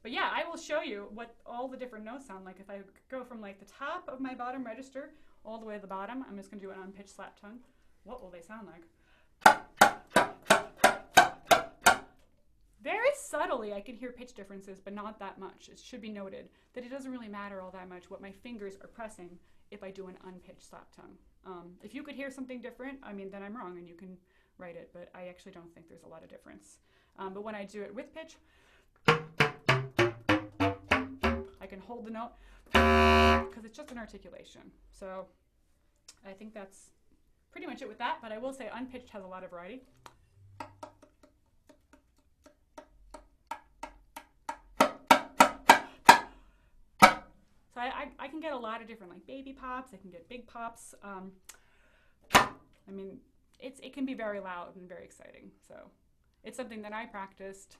But yeah, I will show you what all the different notes sound like. If I go from like the top of my bottom register all the way to the bottom, I'm just going to do an unpitched slap tongue. What will they sound like? Very subtly, I can hear pitch differences, but not that much. It should be noted that it doesn't really matter all that much what my fingers are pressing if I do an unpitched slap tongue. If you could hear something different, I mean, then I'm wrong and you can write it, but I actually don't think there's a lot of difference. But when I do it with pitch, I can hold the note because it's just an articulation. So I think that's pretty much it with that, but I will say unpitched has a lot of variety. So I can get a lot of different like baby pops, I can get big pops. I mean, it can be very loud and very exciting. So it's something that I practiced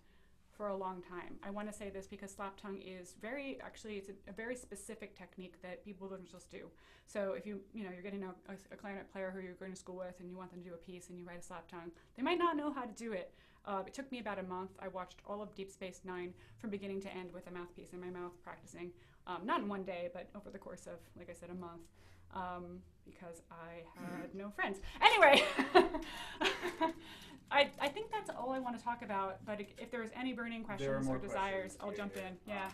for a long time. I want to say this because slap tongue is it's a very specific technique that people don't just do. So if you're getting a clarinet player who you're going to school with and you want them to do a piece and you write a slap tongue, they might not know how to do it. It took me about a month. I watched all of Deep Space Nine from beginning to end with a mouthpiece in my mouth practicing. Not in one day, but over the course of, like I said, a month, because I had no friends. Anyway, I think that's all I want to talk about, but if there's any burning questions or desires, I'll jump in. Yeah.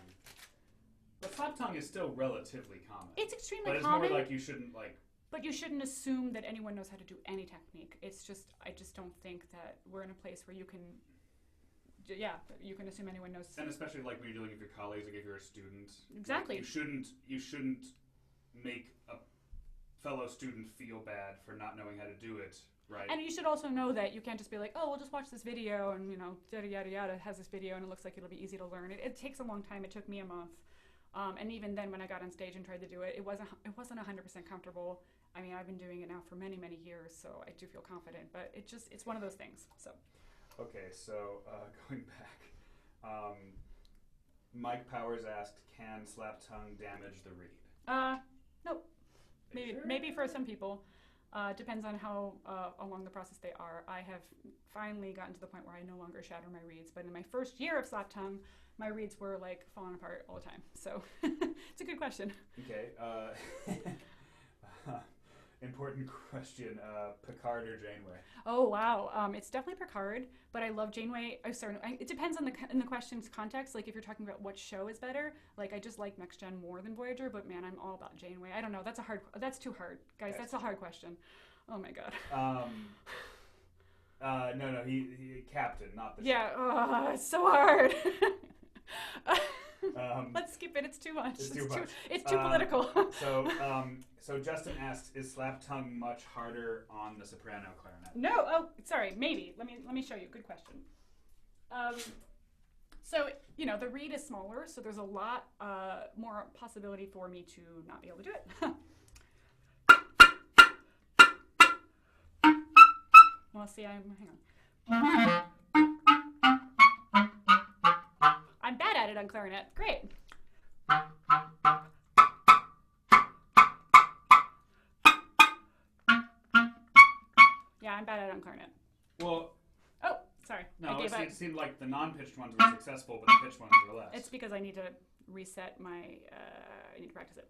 But slap tongue is still relatively common. It's extremely but it's common. More like you shouldn't like. But you shouldn't assume that anyone knows how to do any technique. It's just, I just don't think that we're in a place where you can assume anyone knows. And especially like when you're dealing with your colleagues, like if you're a student. Exactly. Like you shouldn't make a fellow student feel bad for not knowing how to do it, right? And you should also know that you can't just be like, oh, we'll just watch this video and, yada, yada, yada, has this video and it looks like it'll be easy to learn. It takes a long time. It took me a month. And even then when I got on stage and tried to do it, it wasn't 100% comfortable. I mean, I've been doing it now for many, many years, so I do feel confident, but it's one of those things, so. Okay, so going back, Mike Powers asked, can slap tongue damage the reed? Nope. Maybe for some people. Depends on how along the process they are. I have finally gotten to the point where I no longer shatter my reeds, but in my first year of slap tongue, my reeds were like falling apart all the time. So it's a good question. Okay. Important question, Picard or Janeway? Oh, wow. It's definitely Picard, but I love Janeway. It depends on in the question's context. Like if you're talking about what show is better, like I just like Next Gen more than Voyager, but man, I'm all about Janeway. I don't know. That's too hard. Guys, that's a hard question. Oh my God. No, he Captain, not the show. It's so hard. Let's skip it. It's too much. It's too political. So Justin asks, is slap tongue much harder on the soprano clarinet? No. Oh, sorry. Maybe. Let me show you. Good question. So the reed is smaller, so there's a lot more possibility for me to not be able to do it. Well, see, hang on. it on clarinet. Great. Yeah, I'm bad at it on clarinet. Well, oh, sorry. No, it seemed like the non-pitched ones were successful, but the pitched ones were less. It's because I need to reset my. I need to practice it.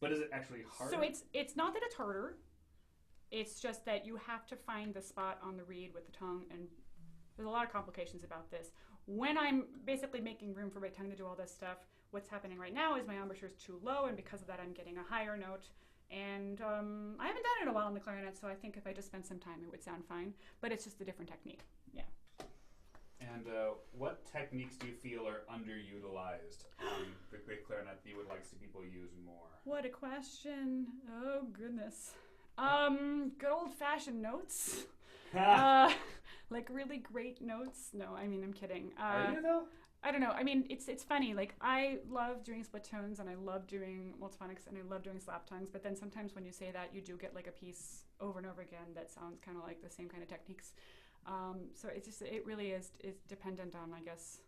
But is it actually harder? So it's not that it's harder. It's just that you have to find the spot on the reed with the tongue, and there's a lot of complications about this. When I'm basically making room for my tongue to do all this stuff, what's happening right now is my embouchure is too low, and because of that, I'm getting a higher note. And I haven't done it in a while on the clarinet, so I think if I just spent some time, it would sound fine. But it's just a different technique. Yeah. And what techniques do you feel are underutilized on the great clarinet that you would like to see people use more? What a question. Oh, goodness. Good old-fashioned notes. Like really great notes. No, I mean, I'm kidding. Are you, though? I don't know. I mean, it's funny. Like, I love doing split tones, and I love doing multiphonics, and I love doing slap tongues. But then sometimes when you say that, you do get like a piece over and over again that sounds kind of like the same kind of techniques. So it really is dependent on, I guess,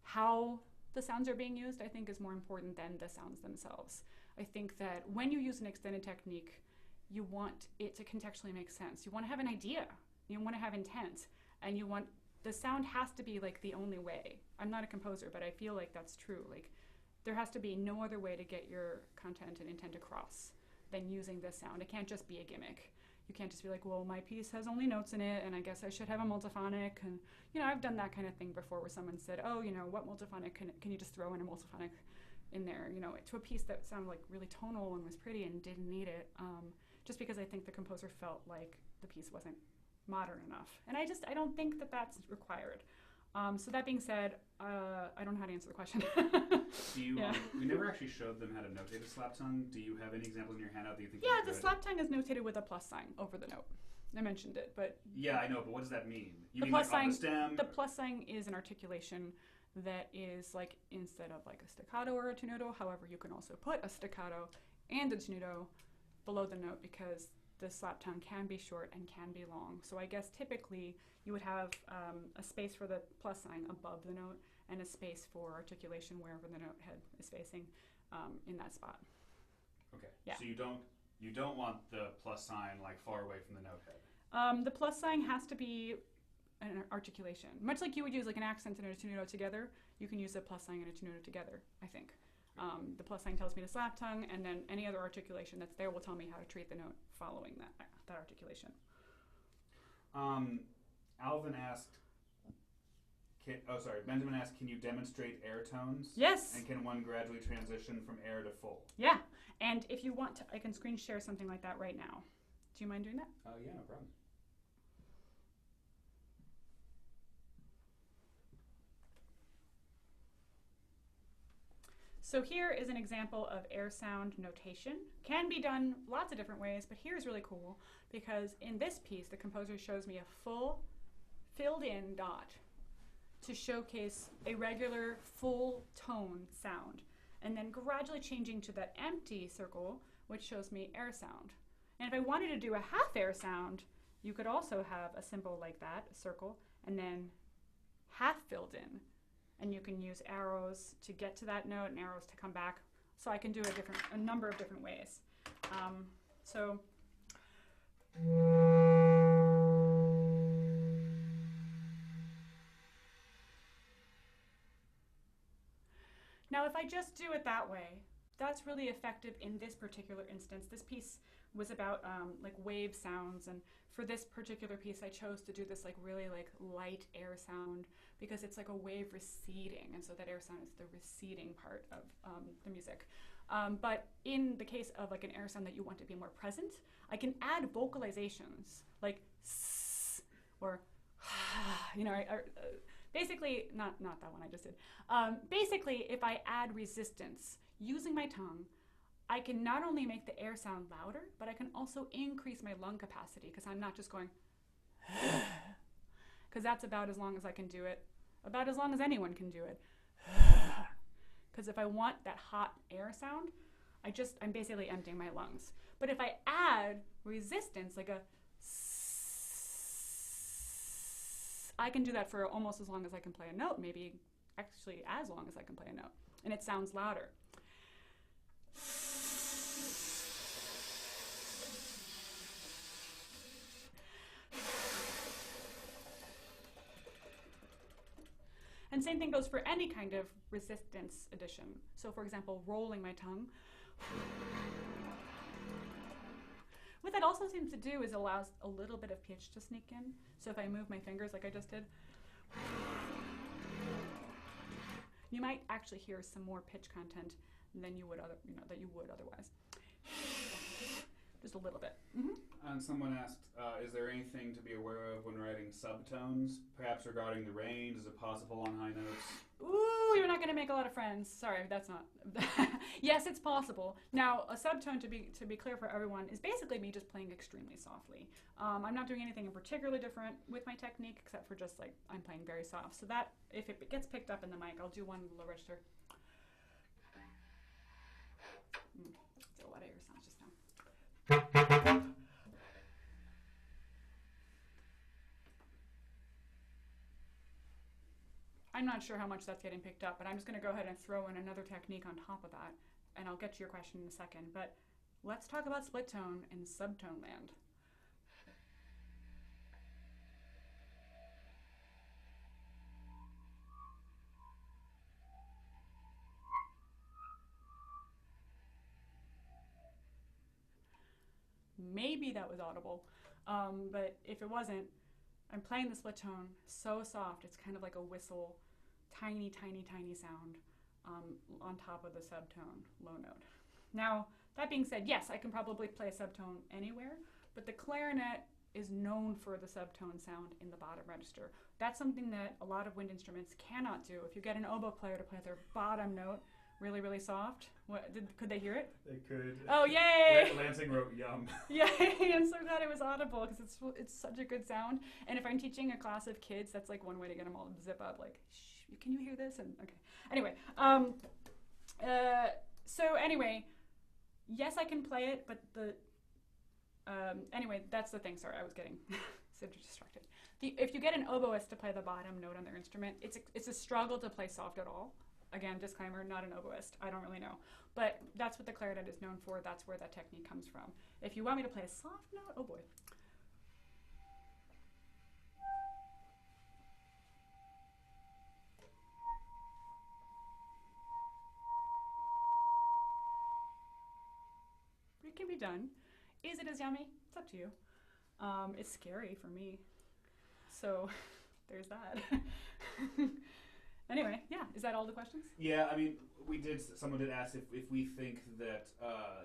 how the sounds are being used. I think is more important than the sounds themselves. I think that when you use an extended technique, you want it to contextually make sense. You want to have an idea. You want to have intent, and you want the sound has to be like the only way. I'm not a composer, but I feel like that's true. Like, there has to be no other way to get your content and intent across than using this sound. It can't just be a gimmick. You can't just be like, well, my piece has only notes in it, and I guess I should have a multiphonic. And, you know, I've done that kind of thing before where someone said, oh, you know, what multiphonic can you just throw in a multiphonic in there, you know, to a piece that sounded like really tonal and was pretty and didn't need it, just because I think the composer felt like the piece wasn't modern enough. And I don't think that that's required. So that being said, I don't know how to answer the question. Do you? Yeah. We never actually showed them how to notate a slap tongue. Do you have any examples in your handout that you think? Yeah, the slap tongue is notated with a plus sign over the note. I mentioned it, but yeah, I know. But what does that mean? You the mean plus like on sign. the stem? The plus sign is an articulation that is like instead of like a staccato or a tenuto. However, you can also put a staccato and a tenuto below the note because the slap tongue can be short and can be long. So I guess typically you would have a space for the plus sign above the note and a space for articulation wherever the note head is facing in that spot. Okay. Yeah. So you don't want the plus sign like far away from the note head. The plus sign has to be an articulation. Much like you would use like an accent and a tenuto together, you can use a plus sign and a tenuto together, I think. The plus sign tells me to slap tongue, and then any other articulation that's there will tell me how to treat the note following that articulation. Alvin asked, Benjamin asked, can you demonstrate air tones? Yes. And can one gradually transition from air to full? Yeah, and if you want to, I can screen share something like that right now. Do you mind doing that? Yeah, no problem. So here is an example of air sound notation. Can be done lots of different ways, but here's really cool because in this piece, the composer shows me a full filled in dot to showcase a regular full tone sound, and then gradually changing to that empty circle, which shows me air sound. And if I wanted to do a half air sound, you could also have a symbol like that, a circle, and then half filled in. And you can use arrows to get to that note and arrows to come back. So I can do a number of different ways. Now if I just do it that way, that's really effective in this particular instance. This piece was about like wave sounds, and for this particular piece I chose to do this like really like light air sound because it's like a wave receding, and so that air sound is the receding part of the music. But in the case of like an air sound that you want to be more present, I can add vocalizations like s or you know, basically not that one I just did. Basically, if I add resistance using my tongue, I can not only make the air sound louder, but I can also increase my lung capacity because I'm not just going because that's about as long as I can do it, about as long as anyone can do it. Because if I want that hot air sound, I'm basically emptying my lungs. But if I add resistance, like a I can do that for almost as long as I can play a note, maybe actually as long as I can play a note, and it sounds louder. And same thing goes for any kind of resistance addition. So for example, rolling my tongue. What that also seems to do is allows a little bit of pitch to sneak in. So if I move my fingers like I just did, you might actually hear some more pitch content than you would otherwise. Just a little bit. Mm-hmm. And someone asked, is there anything to be aware of when writing subtones, perhaps regarding the range? Is it possible on high notes? Ooh, you're not going to make a lot of friends. Sorry, that's not. Yes, it's possible. Now, a subtone, to be clear for everyone, is basically me just playing extremely softly. I'm not doing anything in particularly different with my technique, except for just like I'm playing very soft. So that, if it gets picked up in the mic, I'll do one low register. It's a lot of air sounds just now. I'm not sure how much that's getting picked up, but I'm just going to go ahead and throw in another technique on top of that, and I'll get to your question in a second. But let's talk about split tone in subtone land. Maybe that was audible, but if it wasn't, I'm playing the split tone so soft, it's kind of like a whistle, tiny, tiny, tiny sound on top of the subtone low note. Now, that being said, yes, I can probably play a subtone anywhere, but the clarinet is known for the subtone sound in the bottom register. That's something that a lot of wind instruments cannot do. If you get an oboe player to play their bottom note really, really soft, could they hear it? They could. Oh, yay! Lansing wrote yum. Yay! I'm so glad it was audible because it's such a good sound. And if I'm teaching a class of kids, that's like one way to get them all to zip up. Like, shh, can you hear this? And okay. Anyway, so anyway, yes, I can play it, but anyway, that's the thing. Sorry, I was getting so distracted. If you get an oboist to play the bottom note on their instrument, it's a struggle to play soft at all. Again, disclaimer, not an oboist. I don't really know. But that's what the clarinet is known for. That's where that technique comes from. If you want me to play a soft note, oh boy. It can be done. Is it as yummy? It's up to you. It's scary for me. So there's that. Anyway, yeah, is that all the questions? Yeah, I mean, someone did ask if we think that,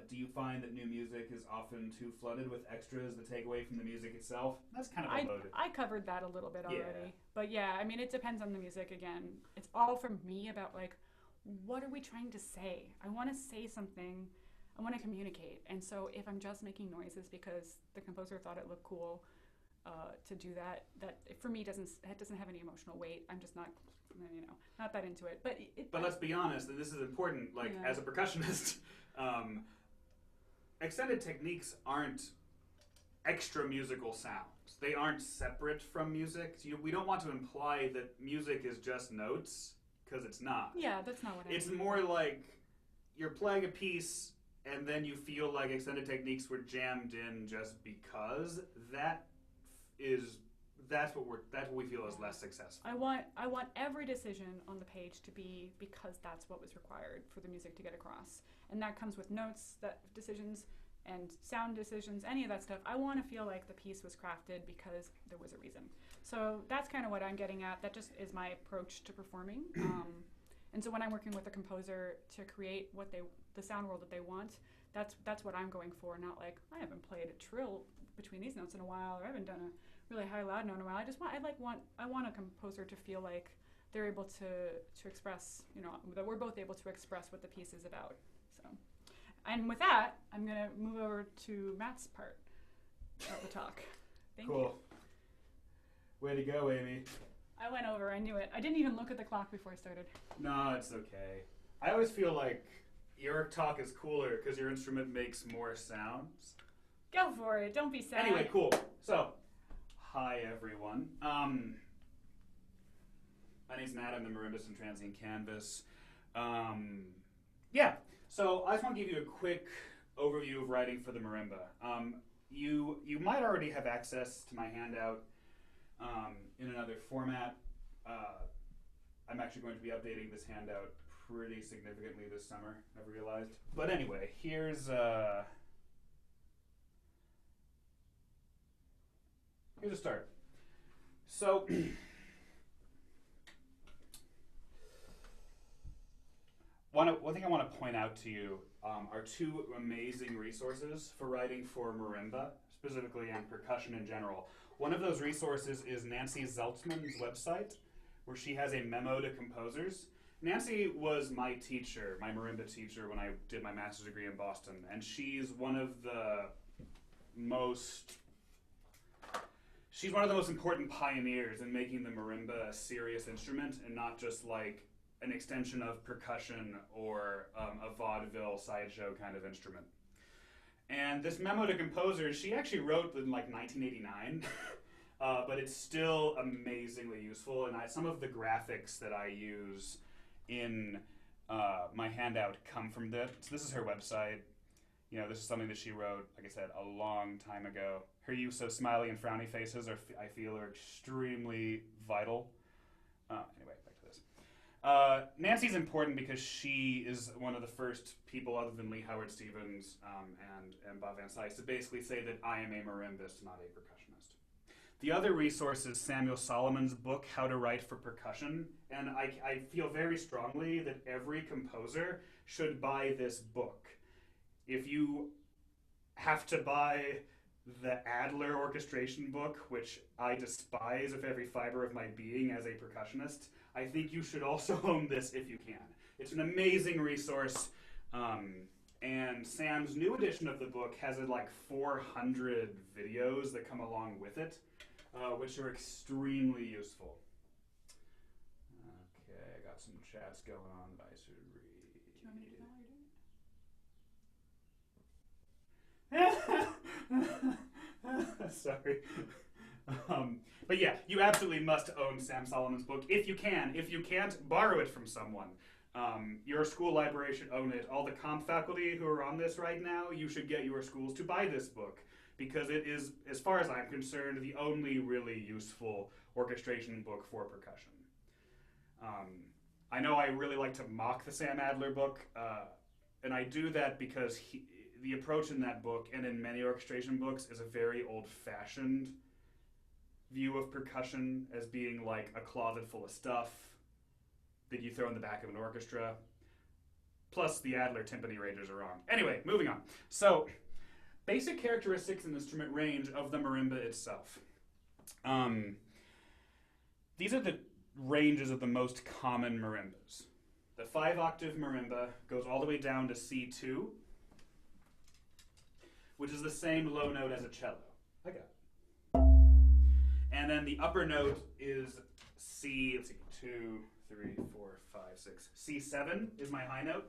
do you find that new music is often too flooded with extras that take away from the music itself? That's kind of loaded. I covered that a little bit already. Yeah. But yeah, I mean, it depends on the music again. It's all from me about like, what are we trying to say? I want to say something. I want to communicate. And so if I'm just making noises because the composer thought it looked cool to do that for me doesn't have any emotional weight. I'm just not that into it. But let's be honest, and this is important, like as a percussionist, extended techniques aren't extra musical sounds. They aren't separate from music. We don't want to imply that music is just notes, because it's not. Yeah, that's not what I mean. It's more like you're playing a piece and then you feel like extended techniques were jammed in just because that's what we feel is less successful. I want every decision on the page to be because that's what was required for the music to get across. And that comes with notes, decisions, and sound decisions, any of that stuff. I want to feel like the piece was crafted because there was a reason. So that's kind of what I'm getting at. That just is my approach to performing. And so when I'm working with a composer to create the sound world that they want, that's what I'm going for. Not like, I haven't played a trill between these notes in a while, or I haven't done a really high loud note in a while. I want a composer to feel like they're able to express, that we're both able to express what the piece is about. So, and with that, I'm gonna move over to Matt's part of the talk. Thank you. Cool. Way to go, Amy. I went over, I knew it. I didn't even look at the clock before I started. No, it's okay. I always feel like your talk is cooler because your instrument makes more sounds. Go for it, don't be sad. Anyway, cool. So, hi everyone. My name's Matt. I'm the marimbist and transient canvas. Yeah, so I just want to give you a quick overview of writing for the marimba. You might already have access to my handout in another format. I'm actually going to be updating this handout pretty significantly this summer, I've realized. But anyway, here's a start. So, one thing I want to point out to you are two amazing resources for writing for marimba, specifically, and percussion in general. One of those resources is Nancy Zeltzman's website, where she has a memo to composers. Nancy was my teacher, my marimba teacher, when I did my master's degree in Boston, and she's one of the most important pioneers in making the marimba a serious instrument and not just like an extension of percussion or a vaudeville sideshow kind of instrument. And this memo to composers, she actually wrote in like 1989, but it's still amazingly useful. And some of the graphics that I use in my handout come from this. So this is her website. You know, this is something that she wrote, like I said, a long time ago. Her use of smiley and frowny faces, I feel, are extremely vital. Anyway, back to this. Nancy's important because she is one of the first people, other than Lee Howard Stevens and Bob Van Cise, to basically say that I am a marimbist, not a percussionist. The other resource is Samuel Solomon's book, How to Write for Percussion, and I feel very strongly that every composer should buy this book. If you have to buy the Adler orchestration book, which I despise with every fiber of my being as a percussionist, I think you should also own this if you can. It's an amazing resource, and Sam's new edition of the book has like 400 videos that come along with it, which are extremely useful. Okay, I got some chats going on that I should read. Do you want me to do that while you're doing it? Sorry. But yeah, you absolutely must own Sam Solomon's book if you can. If you can't, borrow it from someone. Your school library should own it. All the comp faculty who are on this right now, you should get your schools to buy this book because it is, as far as I'm concerned, the only really useful orchestration book for percussion. I know I really like to mock the Sam Adler book, and I do that because the approach in that book and in many orchestration books is a very old-fashioned view of percussion as being like a closet full of stuff that you throw in the back of an orchestra. Plus, the Adler timpani rangers are wrong. Anyway, moving on. So, basic characteristics and instrument range of the marimba itself. These are the ranges of the most common marimbas. The 5-octave marimba goes all the way down to C2, which is the same low note as a cello. I got it. And then the upper note is C, let's see, 2, 3, 4, 5, 6. C7 is my high note.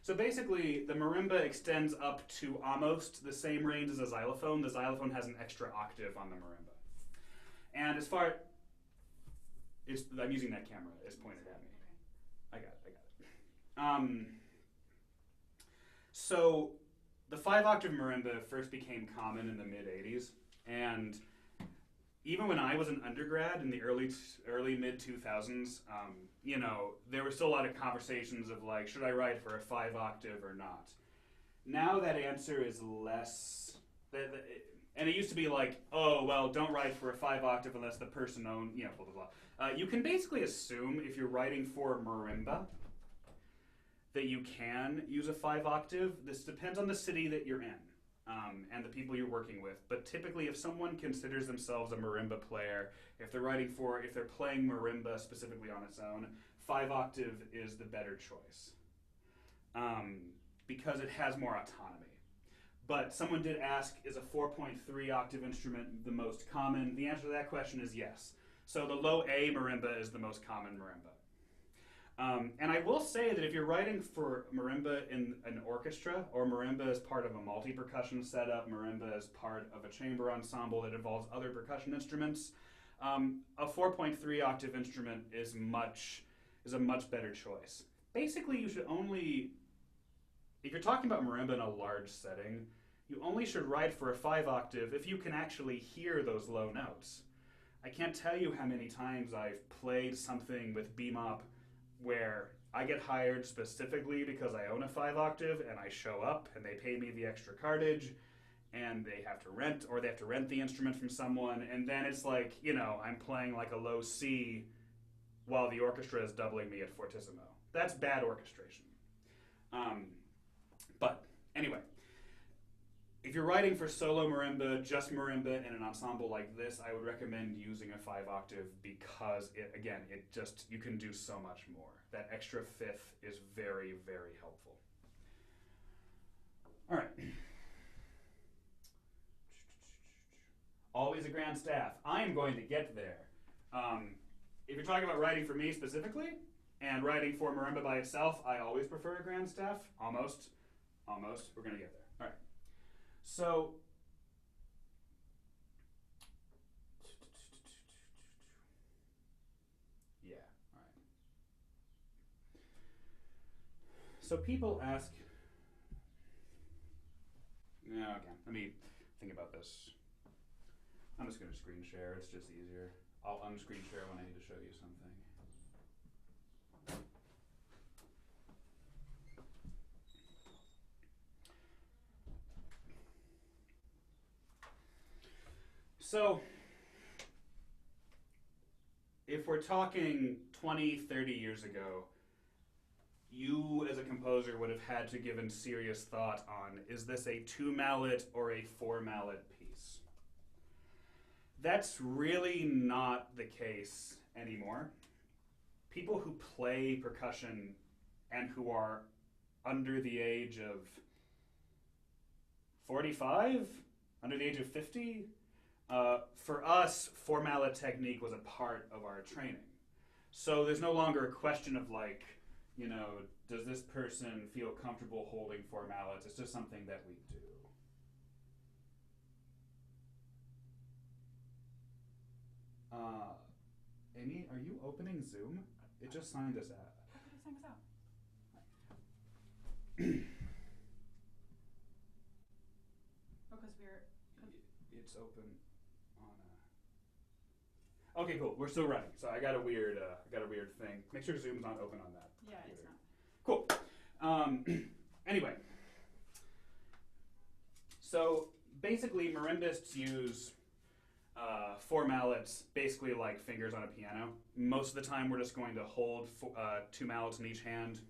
So basically, the marimba extends up to almost the same range as a xylophone. The xylophone has an extra octave on the marimba. And as far as, I'm using that camera, it's pointed at me. I got it. So, the 5-octave marimba first became common in the mid-'80s, and even when I was an undergrad in the early mid-2000s, you know, there were still a lot of conversations of like, should I write for a 5-octave or not? Now that answer is less, and it used to be like, oh, well, don't write for a 5-octave unless the person owns, you know, blah, blah, blah. You can basically assume if you're writing for marimba that you can use a 5-octave. This depends on the city that you're in and the people you're working with. But typically, if someone considers themselves a marimba player, if they're playing marimba specifically on its own, 5-octave is the better choice because it has more autonomy. But someone did ask, is a 4.3 octave instrument the most common? The answer to that question is yes. So the low A marimba is the most common marimba. And I will say that if you're writing for marimba in an orchestra, or marimba as part of a multi-percussion setup, marimba as part of a chamber ensemble that involves other percussion instruments, A 4.3 octave instrument is a much better choice. Basically, you should only, if you're talking about marimba in a large setting, you only should write for a 5 octave if you can actually hear those low notes. I can't tell you how many times I've played something with bemop where I get hired specifically because I own a 5 octave and I show up and they pay me the extra cartage and they have to rent the instrument from someone, and then it's like, you know, I'm playing like a low C while the orchestra is doubling me at fortissimo. That's bad orchestration. But anyway, if you're writing for solo marimba, just marimba, in an ensemble like this, I would recommend using a 5 octave because you can do so much more. That extra fifth is very, very helpful. All right. Always a grand staff. I am going to get there. If you're talking about writing for me specifically, and writing for marimba by itself, I always prefer a grand staff. Almost. We're going to get there. All right. So, yeah, all right. So people ask, okay, let me think about this. I'm just going to screen share, it's just easier. I'll unscreen share when I need to show you something. So, if we're talking 20, 30 years ago, you as a composer would have had to given serious thought on, is this a 2-mallet or a 4-mallet piece? That's really not the case anymore. People who play percussion and who are under the age of 45, under the age of 50, for us, 4-mallet technique was a part of our training. So there's no longer a question of like, you know, does this person feel comfortable holding 4 mallets? It's just something that we do. Amy, are you opening Zoom? It just signed us out. How could it sign us out? Because it's open on okay, cool. We're still running. So I got a weird thing. Make sure Zoom's not open on that. Yeah, it's not. Cool. Anyway, so basically marimbas use 4 mallets basically like fingers on a piano. Most of the time we're just going to hold 2 mallets in each hand.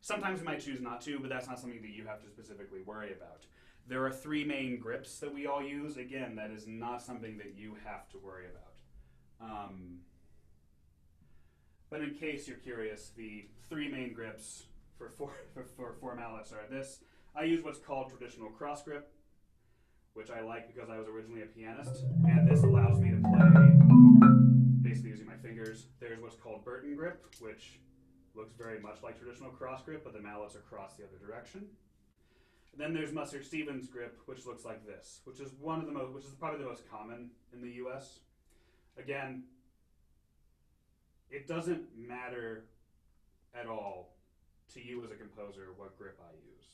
Sometimes we might choose not to, but that's not something that you have to specifically worry about. There are 3 main grips that we all use. Again, that is not something that you have to worry about. But in case you're curious, the 3 main grips for 4 mallets are this. I use what's called traditional cross grip, which I like because I was originally a pianist, and this allows me to play basically using my fingers. There's what's called Burton grip, which looks very much like traditional cross grip, but the mallets are crossed the other direction. Then there's Musser-Stevens grip, which looks like this, which is probably the most common in the U.S. Again, it doesn't matter at all to you as a composer what grip I use.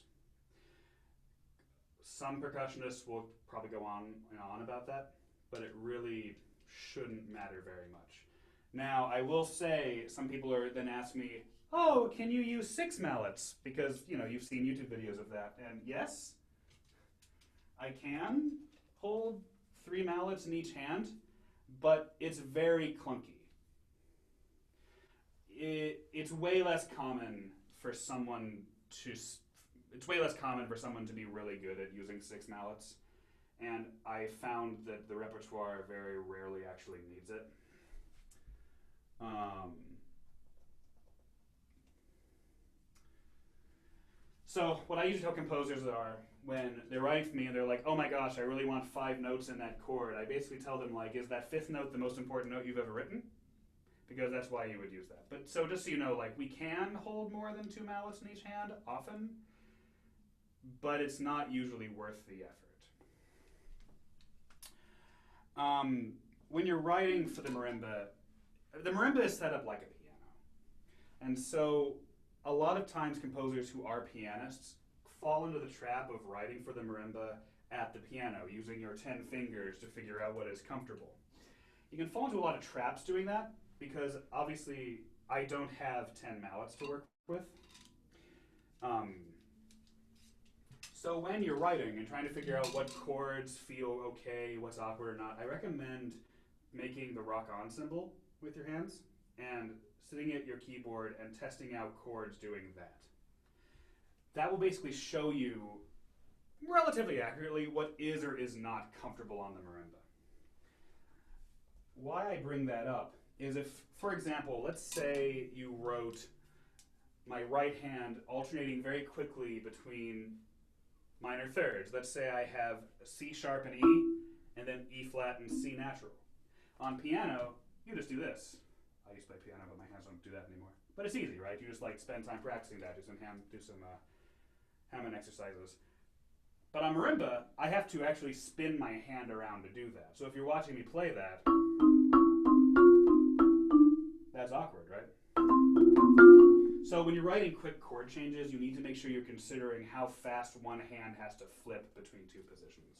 Some percussionists will probably go on and on about that, but it really shouldn't matter very much. Now, I will say, some people then ask me, oh, can you use 6 mallets? Because, you know, you've seen YouTube videos of that. And yes, I can hold 3 mallets in each hand, but it's very clunky. It's way less common for someone to be really good at using 6 mallets. And I found that the repertoire very rarely actually needs it. So what I usually tell composers are, when they're writing for me and they're like, oh my gosh, I really want 5 notes in that chord, I basically tell them, like, is that 5th note the most important note you've ever written? Because that's why you would use that. But so just so you know, like, we can hold more than 2 mallets in each hand often, but it's not usually worth the effort. when you're writing for the marimba is set up like a piano. And so a lot of times composers who are pianists fall into the trap of writing for the marimba at the piano, using your 10 fingers to figure out what is comfortable. You can fall into a lot of traps doing that, because obviously I don't have 10 mallets to work with. So when you're writing and trying to figure out what chords feel okay, what's awkward or not, I recommend making the rock-on symbol with your hands and sitting at your keyboard and testing out chords doing that. That will basically show you relatively accurately what is or is not comfortable on the marimba. Why I bring that up is if, for example, let's say you wrote my right hand alternating very quickly between minor thirds. Let's say I have C sharp and E, and then E flat and C natural. On piano, you just do this. I used to play piano, but my hands don't do that anymore. But it's easy, right? You just like spend time practicing that, do some Hammond exercises. But on marimba, I have to actually spin my hand around to do that. So if you're watching me play that, that's awkward, right? So when you're writing quick chord changes, you need to make sure you're considering how fast one hand has to flip between two positions.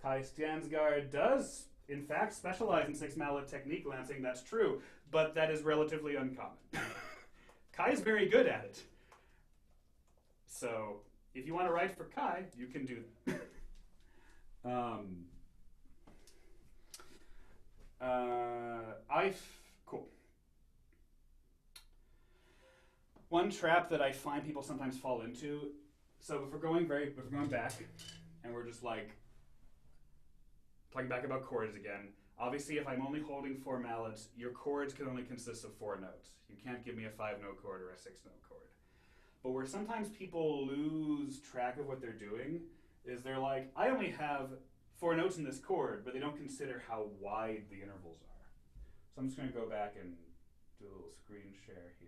Kai Stansgaard does, in fact, specialize in 6-mallet technique lancing, that's true, but that is relatively uncommon. Kai is very good at it. So if you want to write for Kai, you can do that. Cool. One trap that I find people sometimes fall into, so if we're going back, and we're just like talking back about chords again, obviously if I'm only holding 4 mallets, your chords can only consist of 4 notes. You can't give me a 5-note chord or a 6-note chord. But where sometimes people lose track of what they're doing is they're like, I only have 4 notes in this chord, but they don't consider how wide the intervals are. So I'm just going to go back and do a little screen share here.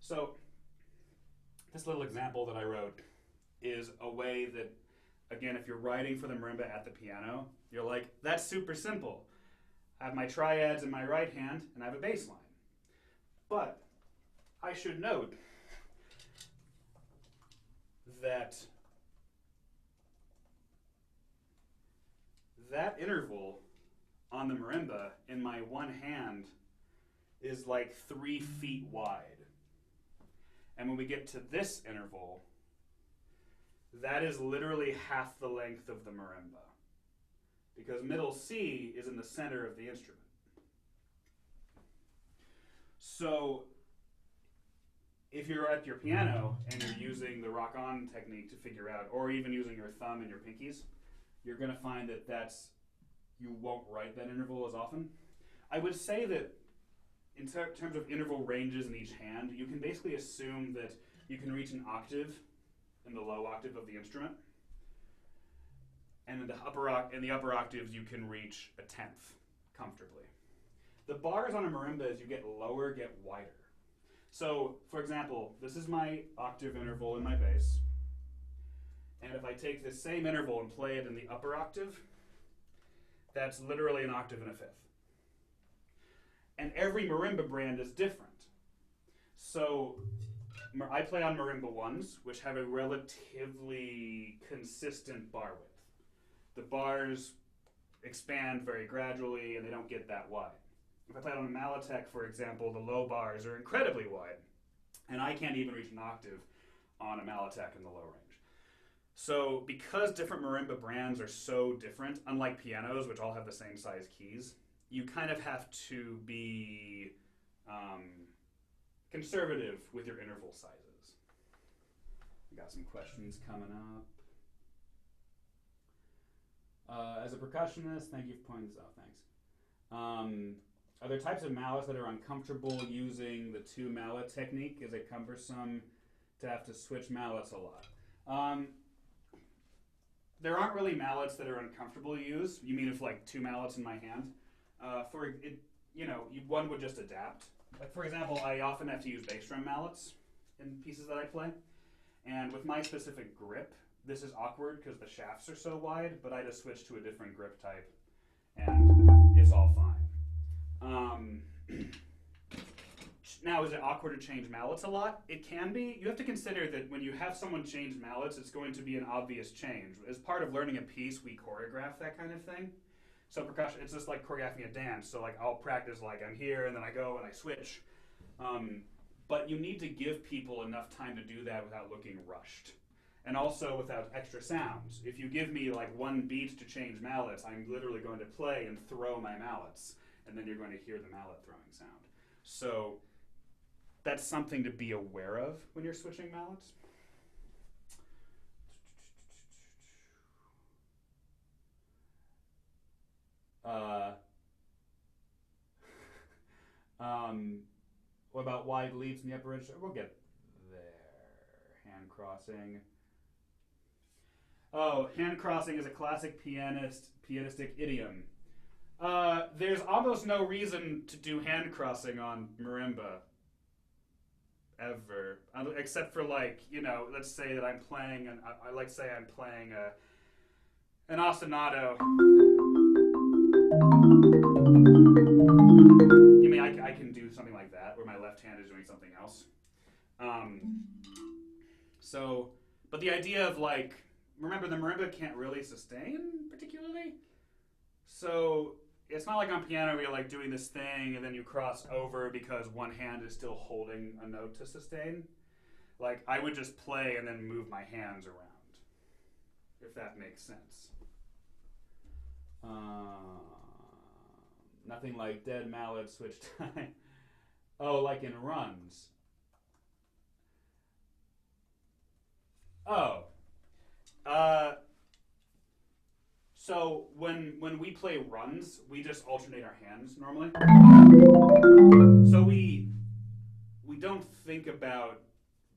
So this little example that I wrote is a way that, again, if you're writing for the marimba at the piano, you're like, that's super simple. I have my triads in my right hand, and I have a bass line. But I should note that that interval on the marimba in my one hand is like 3 feet wide. And when we get to this interval, that is literally half the length of the marimba, because middle C is in the center of the instrument. So if you're at your piano and you're using the rock-on technique to figure out, or even using your thumb and your pinkies, you're going to find that you won't write that interval as often. I would say that in terms of interval ranges in each hand, you can basically assume that you can reach an octave in the low octave of the instrument, and in the upper octaves you can reach a 10th comfortably. The bars on a marimba, as you get lower, get wider. So, for example, this is my octave interval in my bass, and if I take this same interval and play it in the upper octave, that's literally an octave and a fifth. And every marimba brand is different. So I play on marimba ones, which have a relatively consistent bar width. The bars expand very gradually and they don't get that wide. If I play it on a Malatech, for example, the low bars are incredibly wide, and I can't even reach an octave on a Malatech in the low range. So because different marimba brands are so different, unlike pianos, which all have the same size keys, you kind of have to be conservative with your interval sizes. We got some questions coming up. As a percussionist, thank you for pointing this out, thanks. Are there types of mallets that are uncomfortable using the 2-mallet technique? Is it cumbersome to have to switch mallets a lot? There aren't really mallets that are uncomfortable to use. You mean if like 2 mallets in my hand? one would just adapt. Like, for example, I often have to use bass drum mallets in pieces that I play. And with my specific grip, this is awkward because the shafts are so wide, but I just switch to a different grip type, and it's all fine. Now, is it awkward to change mallets a lot? It can be. You have to consider that when you have someone change mallets, it's going to be an obvious change. As part of learning a piece, we choreograph that kind of thing. So percussion, it's just like choreographing a dance. So like I'll practice like I'm here, and then I go and I switch. But you need to give people enough time to do that without looking rushed. And also without extra sounds. If you give me like one beat to change mallets, I'm literally going to play and throw my mallets. And then you're going to hear the mallet throwing sound. So that's something to be aware of when you're switching mallets. What about wide leaps in the upper register? We'll get there. Hand crossing. Oh, hand crossing is a classic pianistic idiom. There's almost no reason to do hand crossing on marimba. Ever. Except for like, let's say that I'm playing, I'm playing an ostinato. I can do something like that, where my left hand is doing something else. But the idea of like, remember the marimba can't really sustain particularly. So it's not like on piano where you're like doing this thing and then you cross over because one hand is still holding a note to sustain. Like I would just play and then move my hands around, if that makes sense. Nothing like dead mallet switch time. Oh, like in runs. Oh. So when we play runs, we just alternate our hands normally. So we don't think about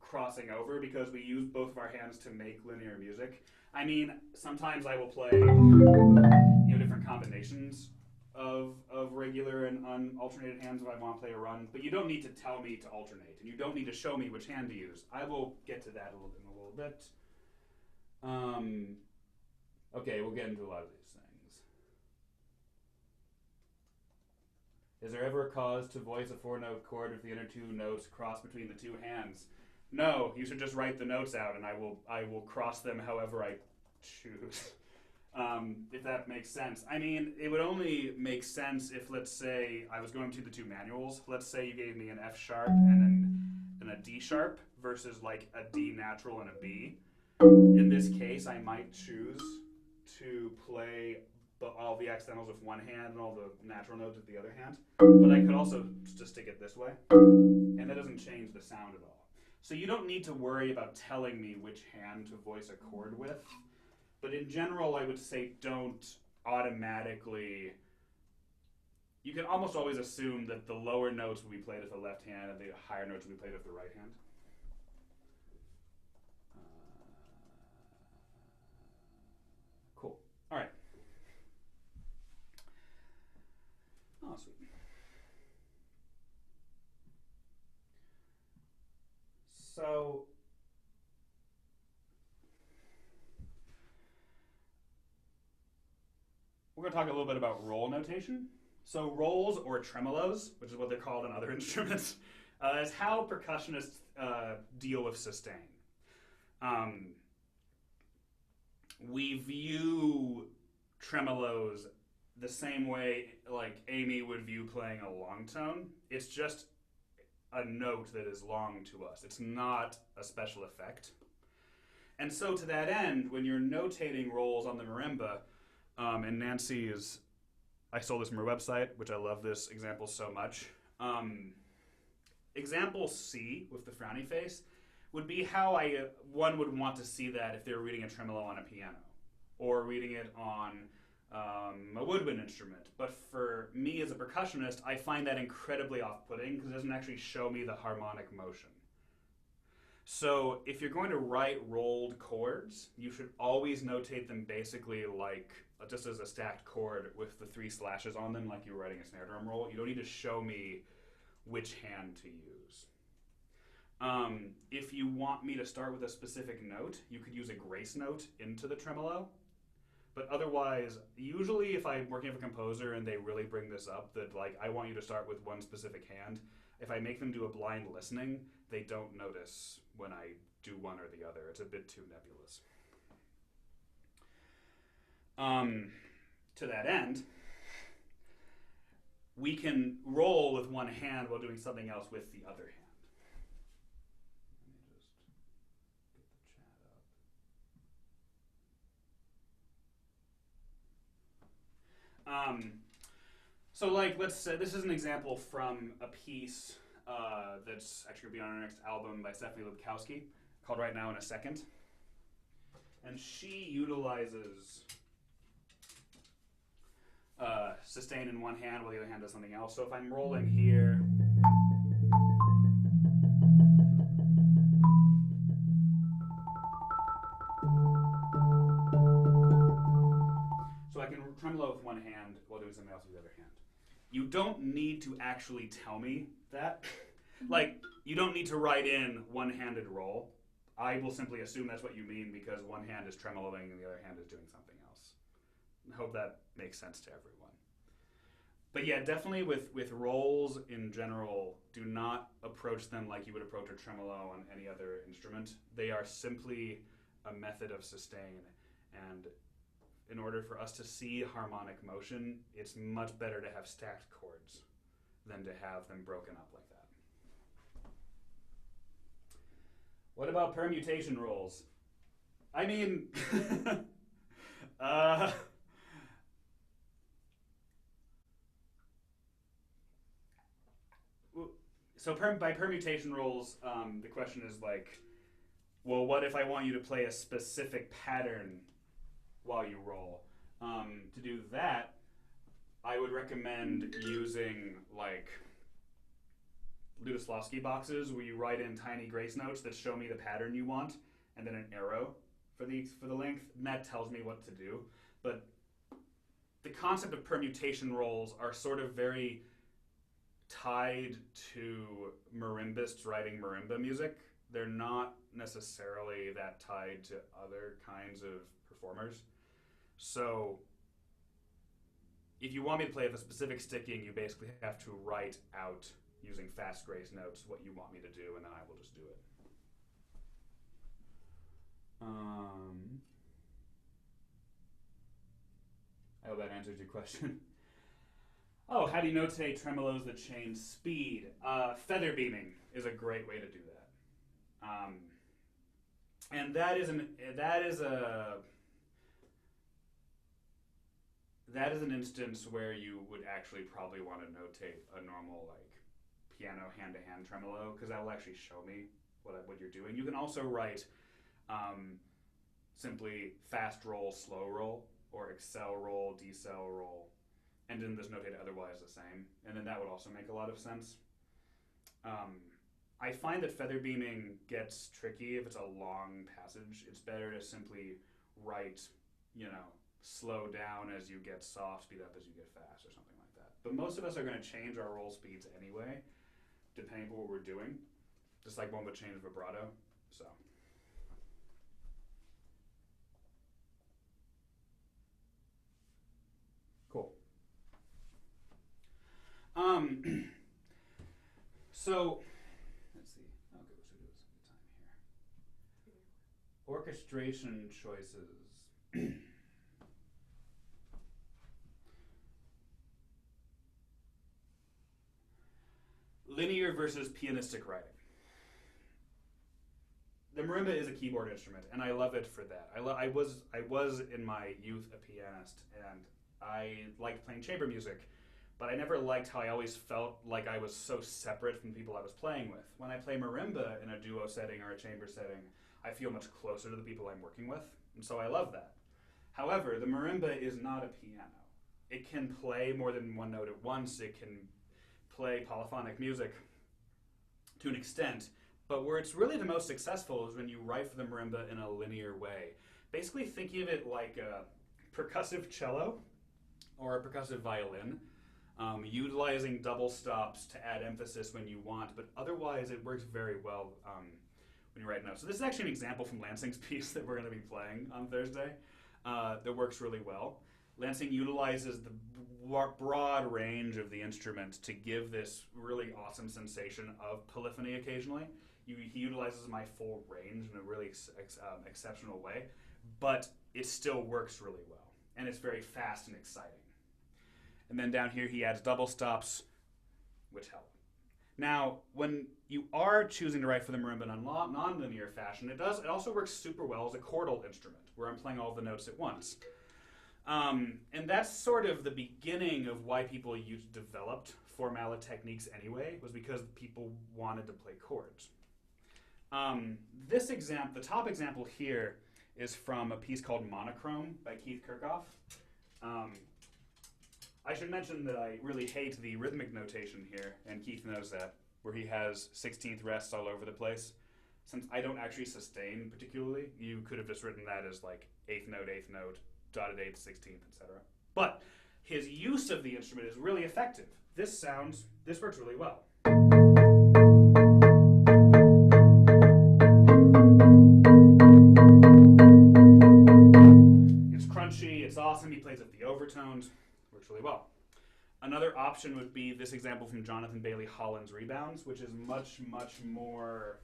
crossing over because we use both of our hands to make linear music. I mean, sometimes I will play different combinations of regular and unalternated hands if I want to play a run, but you don't need to tell me to alternate, and you don't need to show me which hand to use. I will get to that in a little bit. Okay, we'll get into a lot of these things. Is there ever a cause to voice a 4-note chord if the inner two notes cross between the two hands? No, you should just write the notes out, and I will cross them however I choose. If that makes sense. I mean, it would only make sense if, let's say, I was going to the two manuals. Let's say you gave me an F sharp and a D sharp versus like a D natural and a B. In this case, I might choose to play all the accidentals with one hand and all the natural notes with the other hand. But I could also just stick it this way, and that doesn't change the sound at all. So you don't need to worry about telling me which hand to voice a chord with. But in general, I would say don't automatically. You can almost always assume that the lower notes will be played with the left hand and the higher notes will be played with the right hand. Cool. All right. Oh, sweet. So we're going to talk a little bit about roll notation. So rolls, or tremolos, which is what they're called in other instruments, is how percussionists deal with sustain. We view tremolos the same way like Amy would view playing a long tone. It's just a note that is long to us. It's not a special effect. And so to that end, when you're notating rolls on the marimba, and Nancy I stole this from her website, which I love this example so much. Example C with the frowny face would be how one would want to see that if they were reading a tremolo on a piano or reading it on a woodwind instrument. But for me as a percussionist, I find that incredibly off-putting because it doesn't actually show me the harmonic motion. So if you're going to write rolled chords, you should always notate them basically like just as a stacked chord with the 3 slashes on them, like you're writing a snare drum roll. You don't need to show me which hand to use. If you want me to start with a specific note, you could use a grace note into the tremolo. But otherwise, usually if I'm working with a composer and they really bring this up, that like I want you to start with one specific hand, if I make them do a blind listening, they don't notice when I do one or the other. It's a bit too nebulous. To that end, we can roll with one hand while doing something else with the other hand. So like, let's say this is an example from a piece that's actually going to be on our next album by Stephanie Lubkowski called Right Now in a Second. And she utilizes sustain in one hand while the other hand does something else. So if I'm rolling here, so I can tremolo with one hand while doing something else with the other hand. You don't need to actually tell me that. Like, you don't need to write in one-handed roll. I will simply assume that's what you mean because one hand is tremoloing and the other hand is doing something else. I hope that makes sense to everyone. But yeah, definitely with rolls in general, do not approach them like you would approach a tremolo on any other instrument. They are simply a method of sustain, and in order for us to see harmonic motion, it's much better to have stacked chords than to have them broken up like that. What about permutation rolls? I mean, so by permutation rolls, the question is like, well, what if I want you to play a specific pattern while you roll? To do that, I would recommend using like Lutoslawski boxes where you write in tiny grace notes that show me the pattern you want, and then an arrow for the length, and that tells me what to do. But the concept of permutation rolls are sort of very tied to marimbists writing marimba music. They're not necessarily that tied to other kinds of performers. So if you want me to play with a specific sticking, you basically have to write out using fast grace notes what you want me to do, and then I will just do it. I hope that answers your question. Oh, how do you notate tremolos that change speed? Feather beaming is a great way to do that. And that is an instance where you would actually probably want to notate a normal like piano hand-to-hand tremolo, because that will actually show me what you're doing. You can also write simply fast roll, slow roll, or accel roll, decel roll, and then just notate otherwise the same, and then that would also make a lot of sense. I find that feather beaming gets tricky if it's a long passage. It's better to simply write, slow down as you get soft, speed up as you get fast, or something like that. But most of us are going to change our roll speeds anyway, depending on what we're doing, just like one would change vibrato. So. Cool. So, let's see. Okay, let's do this in time here. Orchestration choices. Linear versus pianistic writing. The marimba is a keyboard instrument, and I love it for that. I was in my youth a pianist, and I liked playing chamber music, but I never liked how I always felt like I was so separate from the people I was playing with. When I play marimba in a duo setting or a chamber setting, I feel much closer to the people I'm working with, and so I love that. However, the marimba is not a piano. It can play more than one note at once. It can play polyphonic music to an extent, But where it's really the most successful is when you write for the marimba in a linear way. Basically, thinking of it like a percussive cello or a percussive violin, utilizing double stops to add emphasis when you want, but otherwise it works very well when you write notes. So this is actually an example from Lansing's piece that we're going to be playing on Thursday that works really well. Lansing utilizes the broad range of the instrument to give this really awesome sensation of polyphony occasionally. He utilizes my full range in a really exceptional way, but it still works really well, and it's very fast and exciting. And then down here he adds double stops, which help. Now, when you are choosing to write for the marimba in a non-linear fashion, it also works super well as a chordal instrument, where I'm playing all the notes at once. And that's sort of the beginning of why people developed formala techniques anyway, was because people wanted to play chords. The top example here is from a piece called Monochrome by Keith Kirchhoff. I should mention that I really hate the rhythmic notation here, and Keith knows that, where he has 16th rests all over the place. Since I don't actually sustain particularly, you could have just written that as like 8th note, dotted 8th, 16th, etc. But his use of the instrument is really effective. This works really well. It's crunchy, it's awesome, he plays up the overtones. Works really well. Another option would be this example from Jonathan Bailey Holland's Rebounds, which is much, much more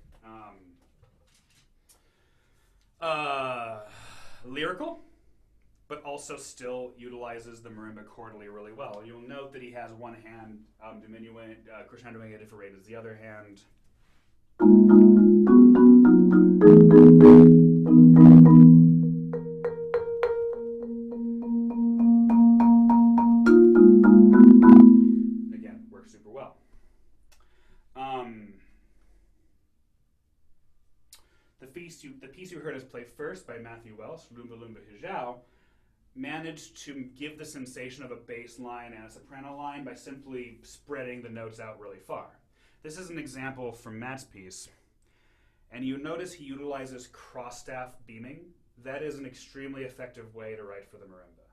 lyrical, but also still utilizes the marimba chordally really well. You'll note that he has one hand crescendoing at different rate as the other hand. Again, works super well. The piece you heard us play first by Matthew Welsh, Lumba Lumba Hijau, managed to give the sensation of a bass line and a soprano line by simply spreading the notes out really far. This is an example from Matt's piece, and you notice he utilizes cross-staff beaming. That is an extremely effective way to write for the marimba.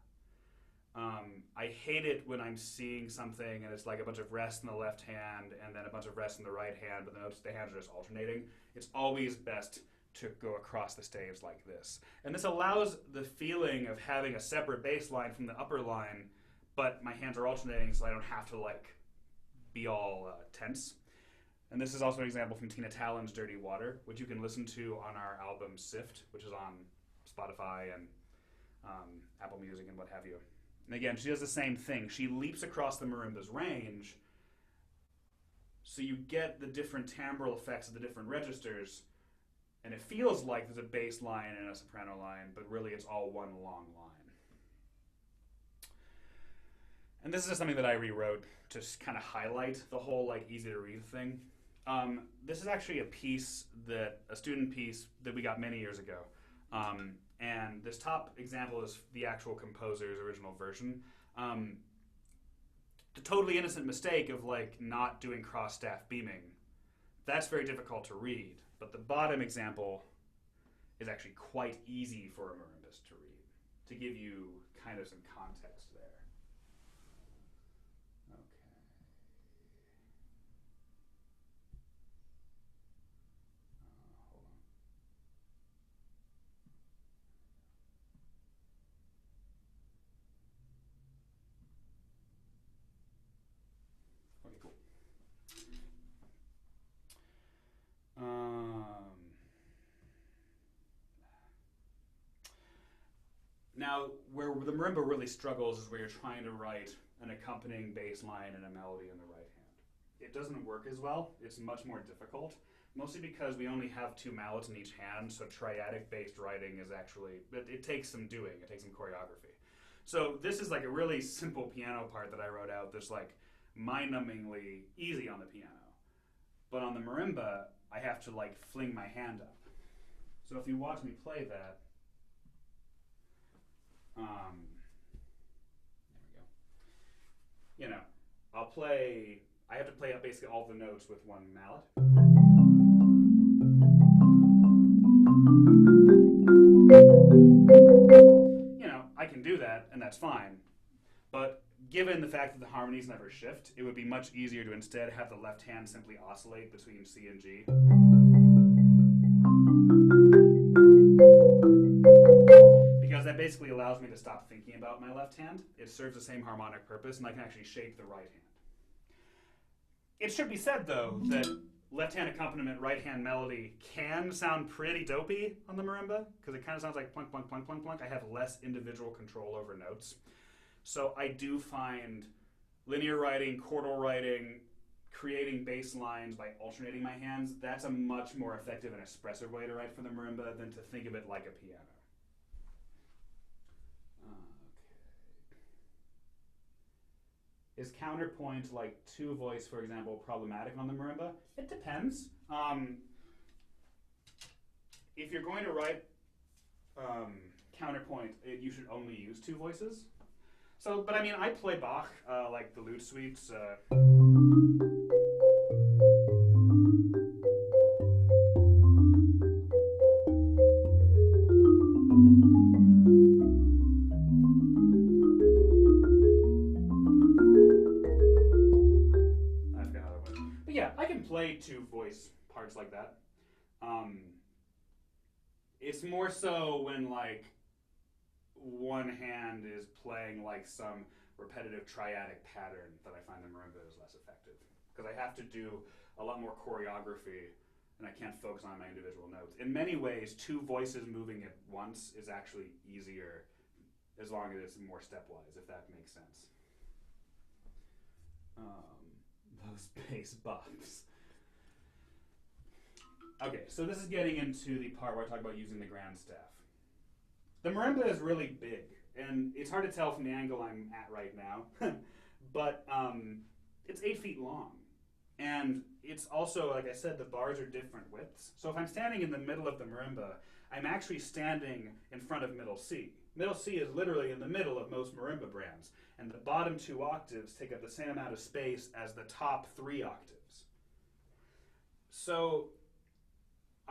I hate it when I'm seeing something and it's like a bunch of rests in the left hand and then a bunch of rests in the right hand, but the hands are just alternating. It's always best to go across the staves like this. And this allows the feeling of having a separate bass line from the upper line, but my hands are alternating so I don't have to be all tense. And this is also an example from Tina Talon's Dirty Water, which you can listen to on our album Sift, which is on Spotify and Apple Music and what have you. And again, she does the same thing. She leaps across the marimba's range, so you get the different timbral effects of the different registers, and it feels like there's a bass line and a soprano line, but really it's all one long line. And this is just something that I rewrote to kind of highlight the whole easy to read thing. This is actually a student piece that we got many years ago. And this top example is the actual composer's original version. The totally innocent mistake of not doing cross-staff beaming, that's very difficult to read. But the bottom example is actually quite easy for a marimbist to read, to give you kind of some context there. Okay. Okay, cool. Now, where the marimba really struggles is where you're trying to write an accompanying bass line and a melody in the right hand. It doesn't work as well. It's much more difficult, mostly because we only have 2 mallets in each hand, so triadic-based writing is actually, it takes some doing, it takes some choreography. So this is a really simple piano part that I wrote out that's mind-numbingly easy on the piano. But on the marimba, I have to fling my hand up. So if you watch me play that, there we go. I have to play up basically all the notes with one mallet. You know, I can do that, and that's fine. But given the fact that the harmonies never shift, it would be much easier to instead have the left hand simply oscillate between C and G. Because that basically allows me to stop thinking about my left hand. It serves the same harmonic purpose, and I can actually shape the right hand. It should be said, though, that left-hand accompaniment, right-hand melody can sound pretty dopey on the marimba, because it kind of sounds like plunk, plunk, plunk, plunk, plunk. I have less individual control over notes. So I do find linear writing, chordal writing, creating bass lines by alternating my hands, that's a much more effective and expressive way to write for the marimba than to think of it like a piano. Is counterpoint, like two voice, for example, problematic on the marimba? It depends. If you're going to write counterpoint, you should only use two voices. So, but I mean, I play Bach, like the lute suites. But yeah, I can play two voice parts like that. It's more so when like one hand is playing like some repetitive triadic pattern that I find the marimba is less effective. Because I have to do a lot more choreography and I can't focus on my individual notes. In many ways, two voices moving at once is actually easier as long as it's more stepwise, if that makes sense. Those bass buffs. Okay, so this is getting into the part where I talk about using the grand staff. The marimba is really big, and it's hard to tell from the angle I'm at right now, but it's 8 feet long. And it's also, like I said, the bars are different widths. So if I'm standing in the middle of the marimba, I'm actually standing in front of middle C. Middle C is literally in the middle of most marimba brands, and the bottom 2 octaves take up the same amount of space as the top 3 octaves. So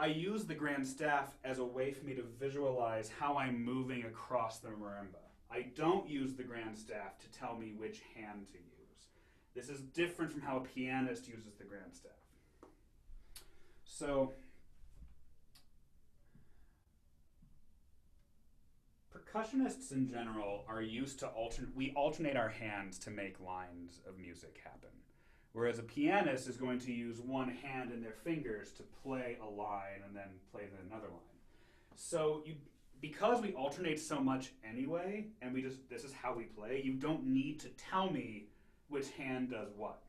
I use the grand staff as a way for me to visualize how I'm moving across the marimba. I don't use the grand staff to tell me which hand to use. This is different from how a pianist uses the grand staff. So percussionists in general are used to we alternate our hands to make lines of music happen. Whereas a pianist is going to use one hand and their fingers to play a line and then play another line. So because we alternate so much anyway, and this is how we play, you don't need to tell me which hand does what.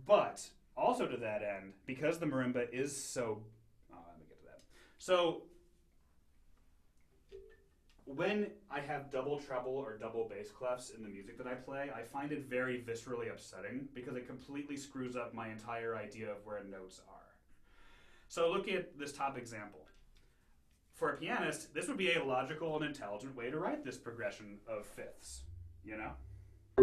But also to that end, because the marimba is so, let me get to that. So when I have double treble or double bass clefs in the music that I play, I find it very viscerally upsetting because it completely screws up my entire idea of where notes are. So look at this top example. For a pianist, this would be a logical and intelligent way to write this progression of fifths, you know? I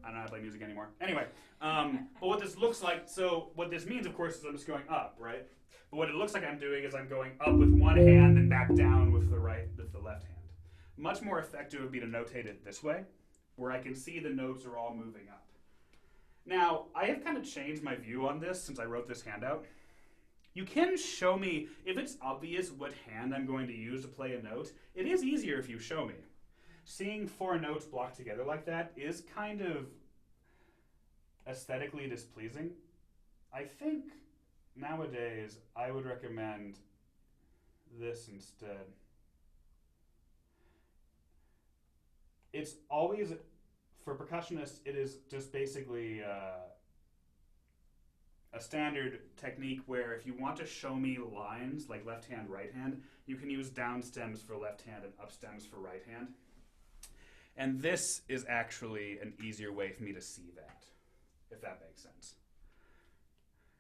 don't know how to play music anymore. Anyway, but what this looks like, so what this means, of course, is I'm just going up, right? But what it looks like I'm doing is I'm going up with one hand and back down with the left hand. Much more effective would be to notate it this way, where I can see the notes are all moving up. Now, I have kind of changed my view on this since I wrote this handout. You can show me, if it's obvious what hand I'm going to use to play a note, it is easier if you show me. Seeing 4 notes blocked together like that is kind of aesthetically displeasing. I think nowadays I would recommend this instead. It's always, for percussionists, it is just basically a standard technique where if you want to show me lines, like left hand, right hand, you can use down stems for left hand and up stems for right hand. And this is actually an easier way for me to see that, if that makes sense.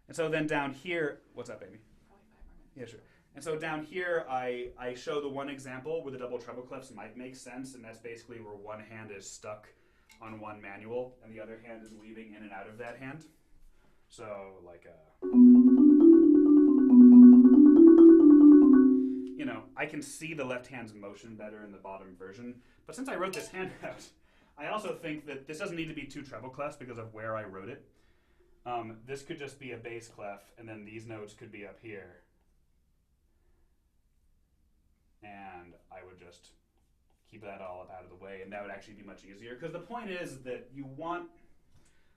And so then down here, what's up, Amy? Probably 5 more minutes. Yeah, sure. And so down here, I show the one example where the double treble clefs might make sense, and that's basically where one hand is stuck on one manual, and the other hand is weaving in and out of that hand. So like I can see the left hand's motion better in the bottom version. But since I wrote this handout, I also think that this doesn't need to be two treble clefs because of where I wrote it. This could just be a bass clef, and then these notes could be up here. And I would just keep that all out of the way, and that would actually be much easier. Because the point is that you want...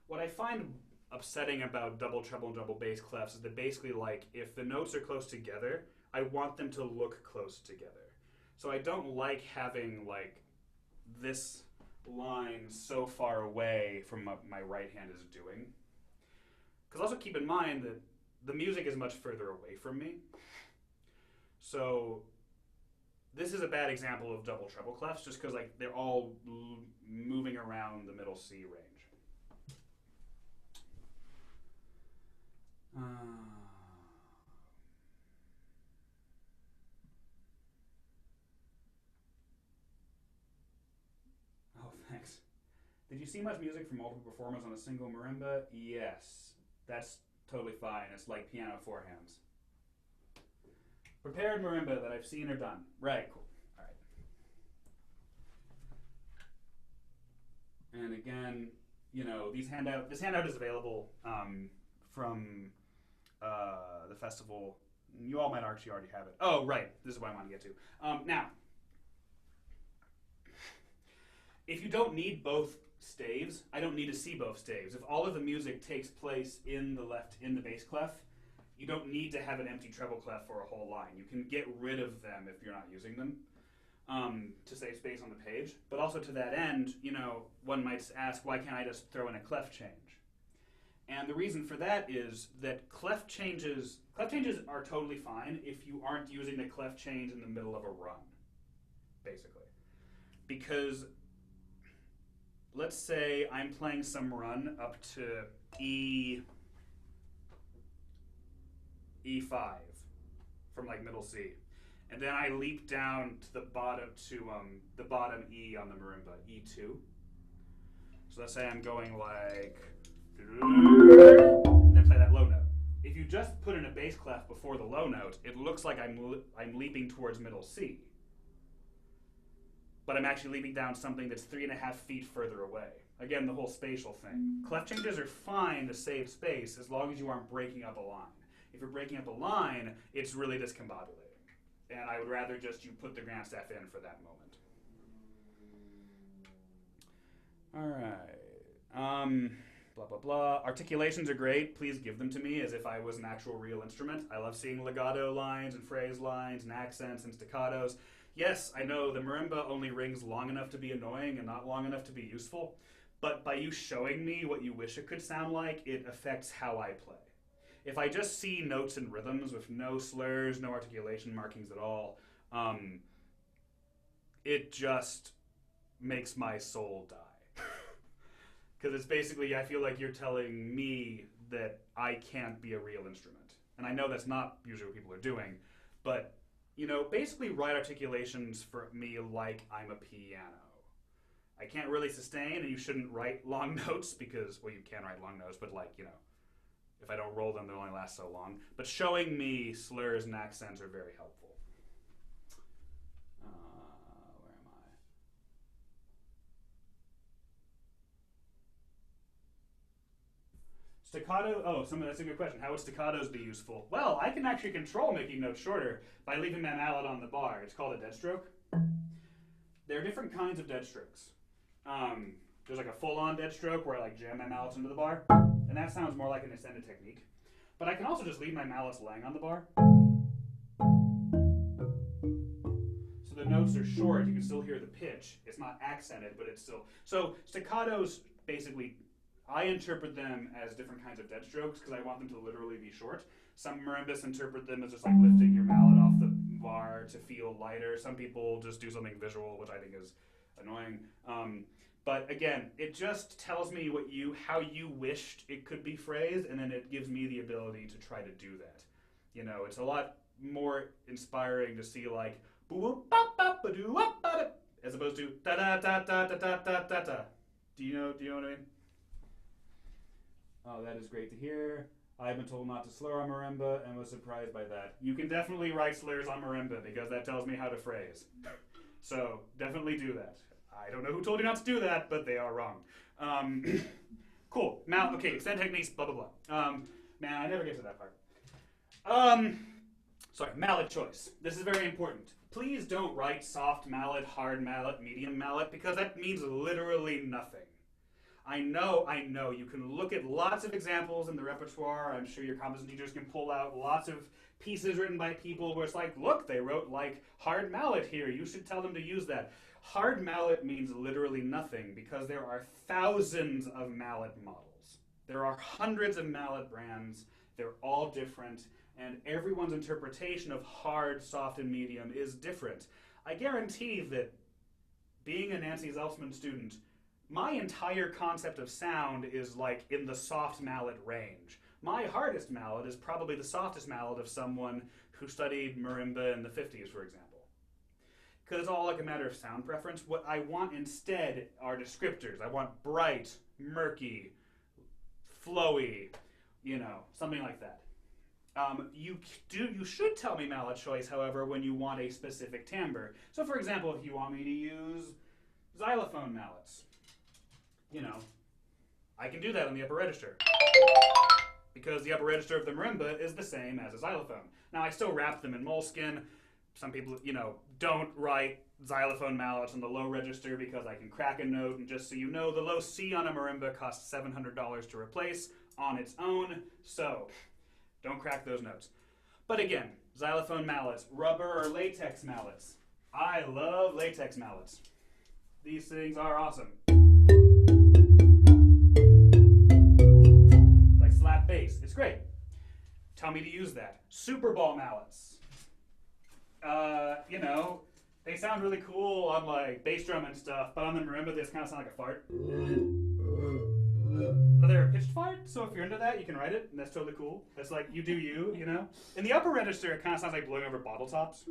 What I find upsetting about double treble and double bass clefs is that basically, like, if the notes are close together, I want them to look close together. So I don't like having, like, this line so far away from what my right hand is doing. Because also keep in mind that the music is much further away from me. So this is a bad example of double treble clefs just because like they're all moving around the middle C range. Oh, thanks. Did you see much music from multiple performers on a single marimba? Yes. That's totally fine. It's like piano four hands. Prepared marimba that I've seen or done. Right, cool. All right. And again, this handout is available from the festival. You all might actually already have it. Oh, right. This is what I want to get to. Now, if you don't need both staves, I don't need to see both staves. If all of the music takes place in the bass clef, you don't need to have an empty treble clef for a whole line. You can get rid of them if you're not using them to save space on the page. But also to that end, one might ask, why can't I just throw in a clef change? And the reason for that is that clef changes are totally fine if you aren't using the clef change in the middle of a run, basically. Because let's say I'm playing some run up to E5 from like middle C, and then I leap down to the bottom E on the marimba, E2. So let's say I'm going like, and then play that low note. If you just put in a bass clef before the low note, it looks like I'm leaping towards middle C, but I'm actually leaping down something that's 3.5 feet further away. Again, the whole spatial thing. Clef changes are fine to save space as long as you aren't breaking up a line. If you're breaking up a line, it's really discombobulating. And I would rather just you put the grand staff in for that moment. All right. Blah, blah, blah. Articulations are great. Please give them to me as if I was an actual real instrument. I love seeing legato lines and phrase lines and accents and staccatos. Yes, I know the marimba only rings long enough to be annoying and not long enough to be useful. But by you showing me what you wish it could sound like, it affects how I play. If I just see notes and rhythms with no slurs, no articulation markings at all, it just makes my soul die. Because it's basically, I feel like you're telling me that I can't be a real instrument. And I know that's not usually what people are doing, but, basically write articulations for me like I'm a piano. I can't really sustain, and you shouldn't write long notes because, well, you can write long notes, but if I don't roll them, they'll only last so long. But showing me slurs and accents are very helpful. Where am I? Staccato, that's a good question. How would staccatos be useful? Well, I can actually control making notes shorter by leaving my mallet on the bar. It's called a dead stroke. There are different kinds of dead strokes. There's like a full-on dead stroke where I jam my mallets into the bar, and that sounds more like an extended technique. But I can also just leave my mallets laying on the bar. So the notes are short, you can still hear the pitch. It's not accented, but it's still... So staccatos, basically, I interpret them as different kinds of dead strokes because I want them to literally be short. Some marimbas interpret them as just like lifting your mallet off the bar to feel lighter. Some people just do something visual, which I think is annoying. But again, it just tells me how you wished it could be phrased, and then it gives me the ability to try to do that. It's a lot more inspiring to see like as opposed to da da da da da da da da da. Do you know what I Oh, that is great to hear. I've been told not to slur on marimba and was surprised by that. You can definitely write slurs on marimba because that tells me how to phrase. So definitely do that. I don't know who told you not to do that, but they are wrong. Cool. Now, okay, extend techniques, blah, blah, blah. Man, I never get to that part. Sorry, mallet choice. This is very important. Please don't write soft mallet, hard mallet, medium mallet, because that means literally nothing. I know, you can look at lots of examples in the repertoire. I'm sure your composition teachers can pull out lots of pieces written by people where it's like, look, they wrote like hard mallet here. You should tell them to use that. Hard mallet means literally nothing because there are thousands of mallet models. There are hundreds of mallet brands. They're all different, and everyone's interpretation of hard, soft, and medium is different. I guarantee that being a Nancy Zelsman student, my entire concept of sound is like in the soft mallet range. My hardest mallet is probably the softest mallet of someone who studied marimba in the 50s, for example. Because it's all like a matter of sound preference. What I want instead are descriptors. I want bright, murky, flowy, something like that. You should tell me mallet choice, however, when you want a specific timbre. So, for example, if you want me to use xylophone mallets, I can do that on the upper register because the upper register of the marimba is the same as a xylophone. Now, I still wrap them in moleskin. Some people, don't write xylophone mallets on the low register because I can crack a note. And just so you know, the low C on a marimba costs $700 to replace on its own. So, don't crack those notes. But again, xylophone mallets, rubber or latex mallets. I love latex mallets. These things are awesome. Like slap bass. It's great. Tell me to use that. Super Ball mallets. They sound really cool on like bass drum and stuff, but on the marimba they just kind of sound like a fart. But they're a pitched fart, so if you're into that, you can write it, and that's totally cool. That's like, you do you, In the upper register, it kind of sounds like blowing over bottle tops,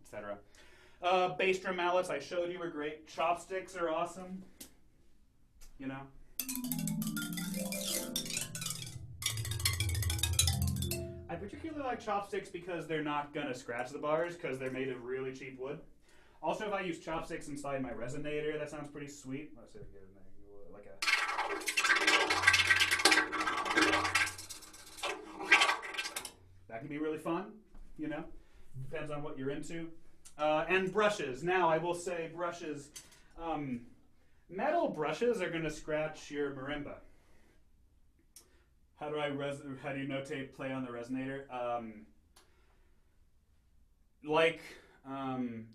etc. Bass drum mallets I showed you were great. Chopsticks are awesome. I particularly like chopsticks because they're not going to scratch the bars because they're made of really cheap wood. Also, if I use chopsticks inside my resonator, that sounds pretty sweet. Let's see if we get like a... That can be really fun, Depends on what you're into. And brushes. Now, I will say brushes. Metal brushes are going to scratch your marimba. How do you notate play on the resonator?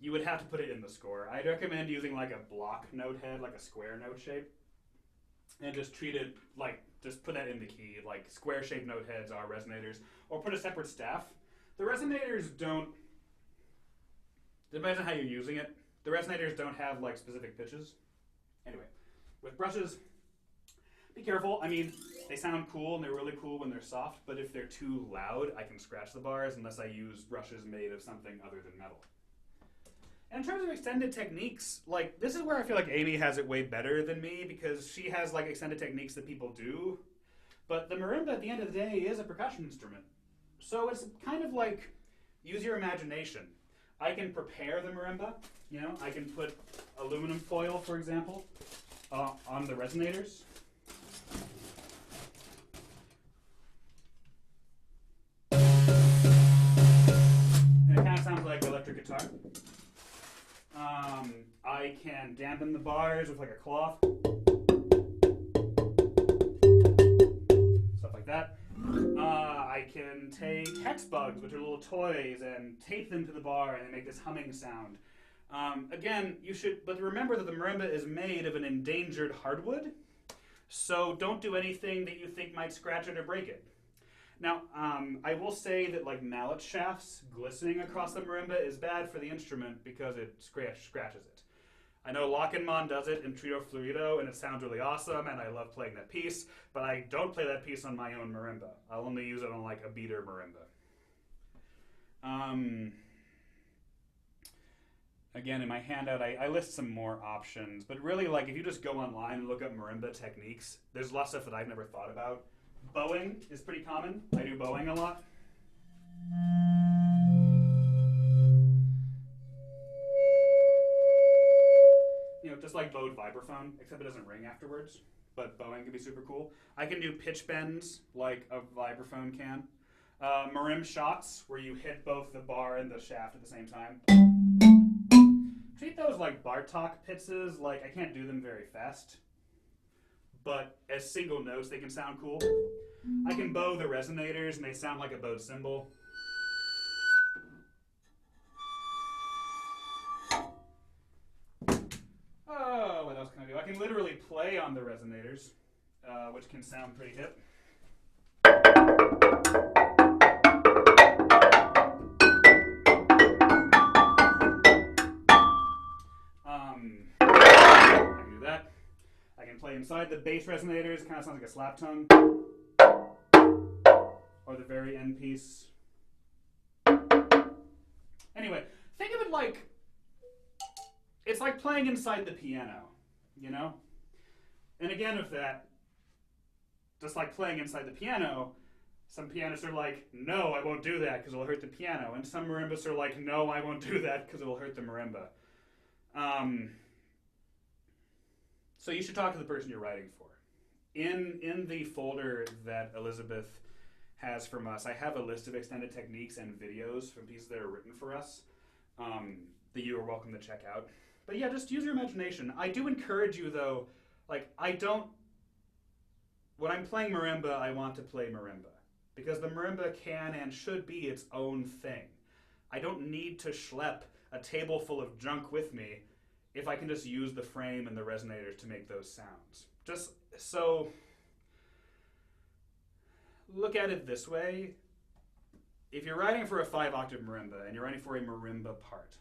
You would have to put it in the score. I'd recommend using like a block note head, like a square note shape, and just treat it like, just put that in the key. Like square shaped note heads are resonators, or put a separate staff. The resonators don't, depends on how you're using it. The resonators don't have like specific pitches. Anyway, with brushes, be careful. I mean, they sound cool and they're really cool when they're soft, but if they're too loud, I can scratch the bars unless I use brushes made of something other than metal. And in terms of extended techniques, like, this is where I feel like Amy has it way better than me because she has like extended techniques that people do. But the marimba at the end of the day is a percussion instrument. So it's kind of like, use your imagination. I can prepare the marimba, I can put aluminum foil, for example, on the resonators. And it kind of sounds like electric guitar. I can dampen the bars with like a cloth. Stuff like that. I can take hex bugs, which are little toys, and tape them to the bar and they make this humming sound. Again, but remember that the marimba is made of an endangered hardwood, so don't do anything that you think might scratch it or break it. Now, I will say that like mallet shafts glistening across the marimba is bad for the instrument because it scratches it. I know Lockenmon does it in Trio Fluido, and it sounds really awesome, and I love playing that piece, but I don't play that piece on my own marimba. I'll only use it on like a beater marimba. again, in my handout, I list some more options. But really, like, if you just go online and look up marimba techniques, there's a lot of stuff that I've never thought about. Bowing is pretty common. I do bowing a lot. You know, just like bowed vibraphone, except it doesn't ring afterwards. But bowing can be super cool. I can do pitch bends like a vibraphone can. Marimba shots, where you hit both the bar and the shaft at the same time. Treat those like Bartok pizzas. Like, I can't do them very fast, but as single notes, they can sound cool. I can bow the resonators, and they sound like a bowed cymbal. Oh, what else can I do? I can literally play on the resonators, which can sound pretty hip. I can do that. I can play inside the bass resonators, kind of sounds like a slap tongue. Or the very end piece. Anyway, think of it like, it's like playing inside the piano, you know? And again with that, just like playing inside the piano, some pianists are like, no, I won't do that because it'll hurt the piano. And some marimbas are like, no, I won't do that because it'll hurt the marimba. So you should talk to the person you're writing for. In the folder that Elizabeth has from us, I have a list of extended techniques and videos from pieces that are written for us that you are welcome to check out. But yeah, just use your imagination. I do encourage you, though, like, when I'm playing marimba, I want to play marimba. Because the marimba can and should be its own thing. I don't need to schlep a table full of junk with me if I can just use the frame and the resonators to make those sounds. Just so, look at it this way. If you're writing for a 5-octave marimba and you're writing for a marimba part,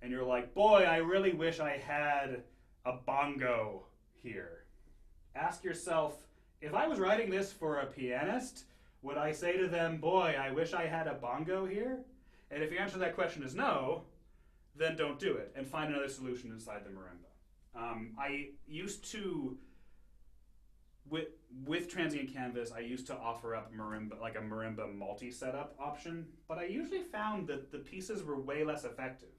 and you're like, boy, I really wish I had a bongo here. Ask yourself, if I was writing this for a pianist, would I say to them, boy, I wish I had a bongo here? And if your answer to that question is no, then don't do it and find another solution inside the marimba. I used to, with Transient Canvas, I used to offer up marimba, like a marimba multi-setup option, but I usually found that the pieces were way less effective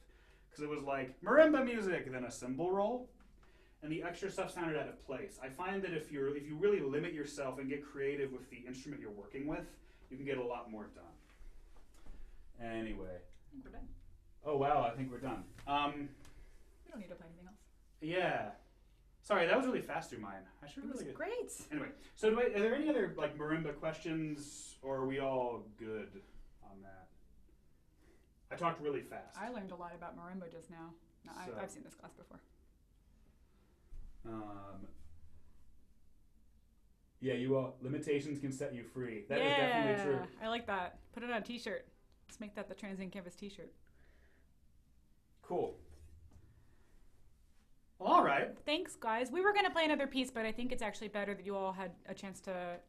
because it was like marimba music, then a cymbal roll, and the extra stuff sounded out of place. I find that if you really limit yourself and get creative with the instrument you're working with, you can get a lot more done. Anyway. We're done. Oh wow, I think we're done. We don't need to play anything else. Yeah. Sorry, that was really fast through mine. I should really get. Great. Anyway, so are there any other like marimba questions, or are we all good on that? I talked really fast. I learned a lot about marimba just now. No, So- I've seen this class before. Yeah, you all limitations can set you free. That is definitely true. I like that. Put it on a t-shirt. Let's make that the Transient Canvas t-shirt. Cool. Well, all right. Thanks, guys. We were going to play another piece, but I think it's actually better that you all had a chance to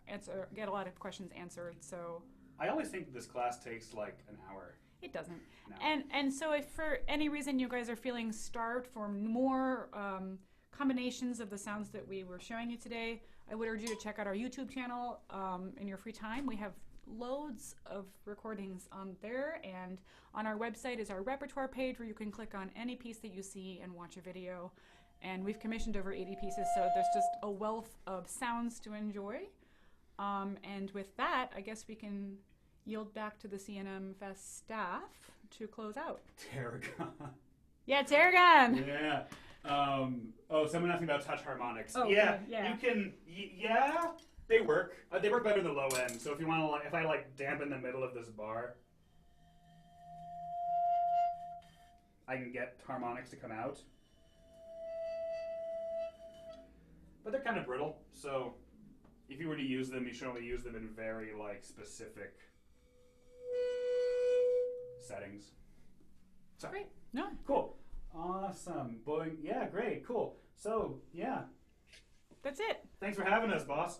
get a lot of questions answered. So I always think this class takes like an hour. it doesn't. No. And so if for any reason you guys are feeling starved for more combinations of the sounds that we were showing you today, I would urge you to check out our YouTube channel in your free time. We have loads of recordings on there, and on our website is our repertoire page where you can click on any piece that you see and watch a video. And we've commissioned over 80 pieces, so there's just a wealth of sounds to enjoy. And with that, I guess we can yield back to the CNMF staff to close out. Tarragon. Yeah, Tarragon! Yeah. Oh, someone asked me about touch harmonics. Oh, yeah, okay, yeah. You can. Yeah, they work. They work better in the low end. So if you want to, like, if I like dampen the middle of this bar, I can get harmonics to come out. But they're kind of brittle, so if you were to use them, you should only use them in very like specific settings. So, Great. No. cool. Awesome. Boy, yeah, great, cool. So, yeah, That's it. thanks for having us, boss.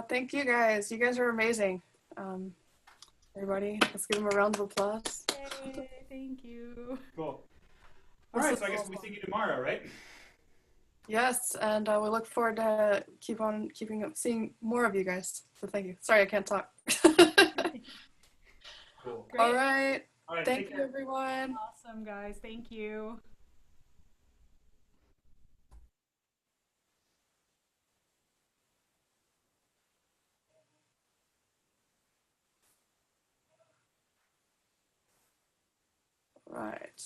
Thank you guys. You guys are amazing. Everybody, let's give them a round of applause. Yay, thank you. Cool. All This right, is so I guess we'll see you tomorrow, right? Yes, and we look forward to seeing more of you guys. So thank you. Sorry, I can't talk. Cool. Great. All right. All right, Thank take you, care. everyone. Awesome, guys. Thank you. Right.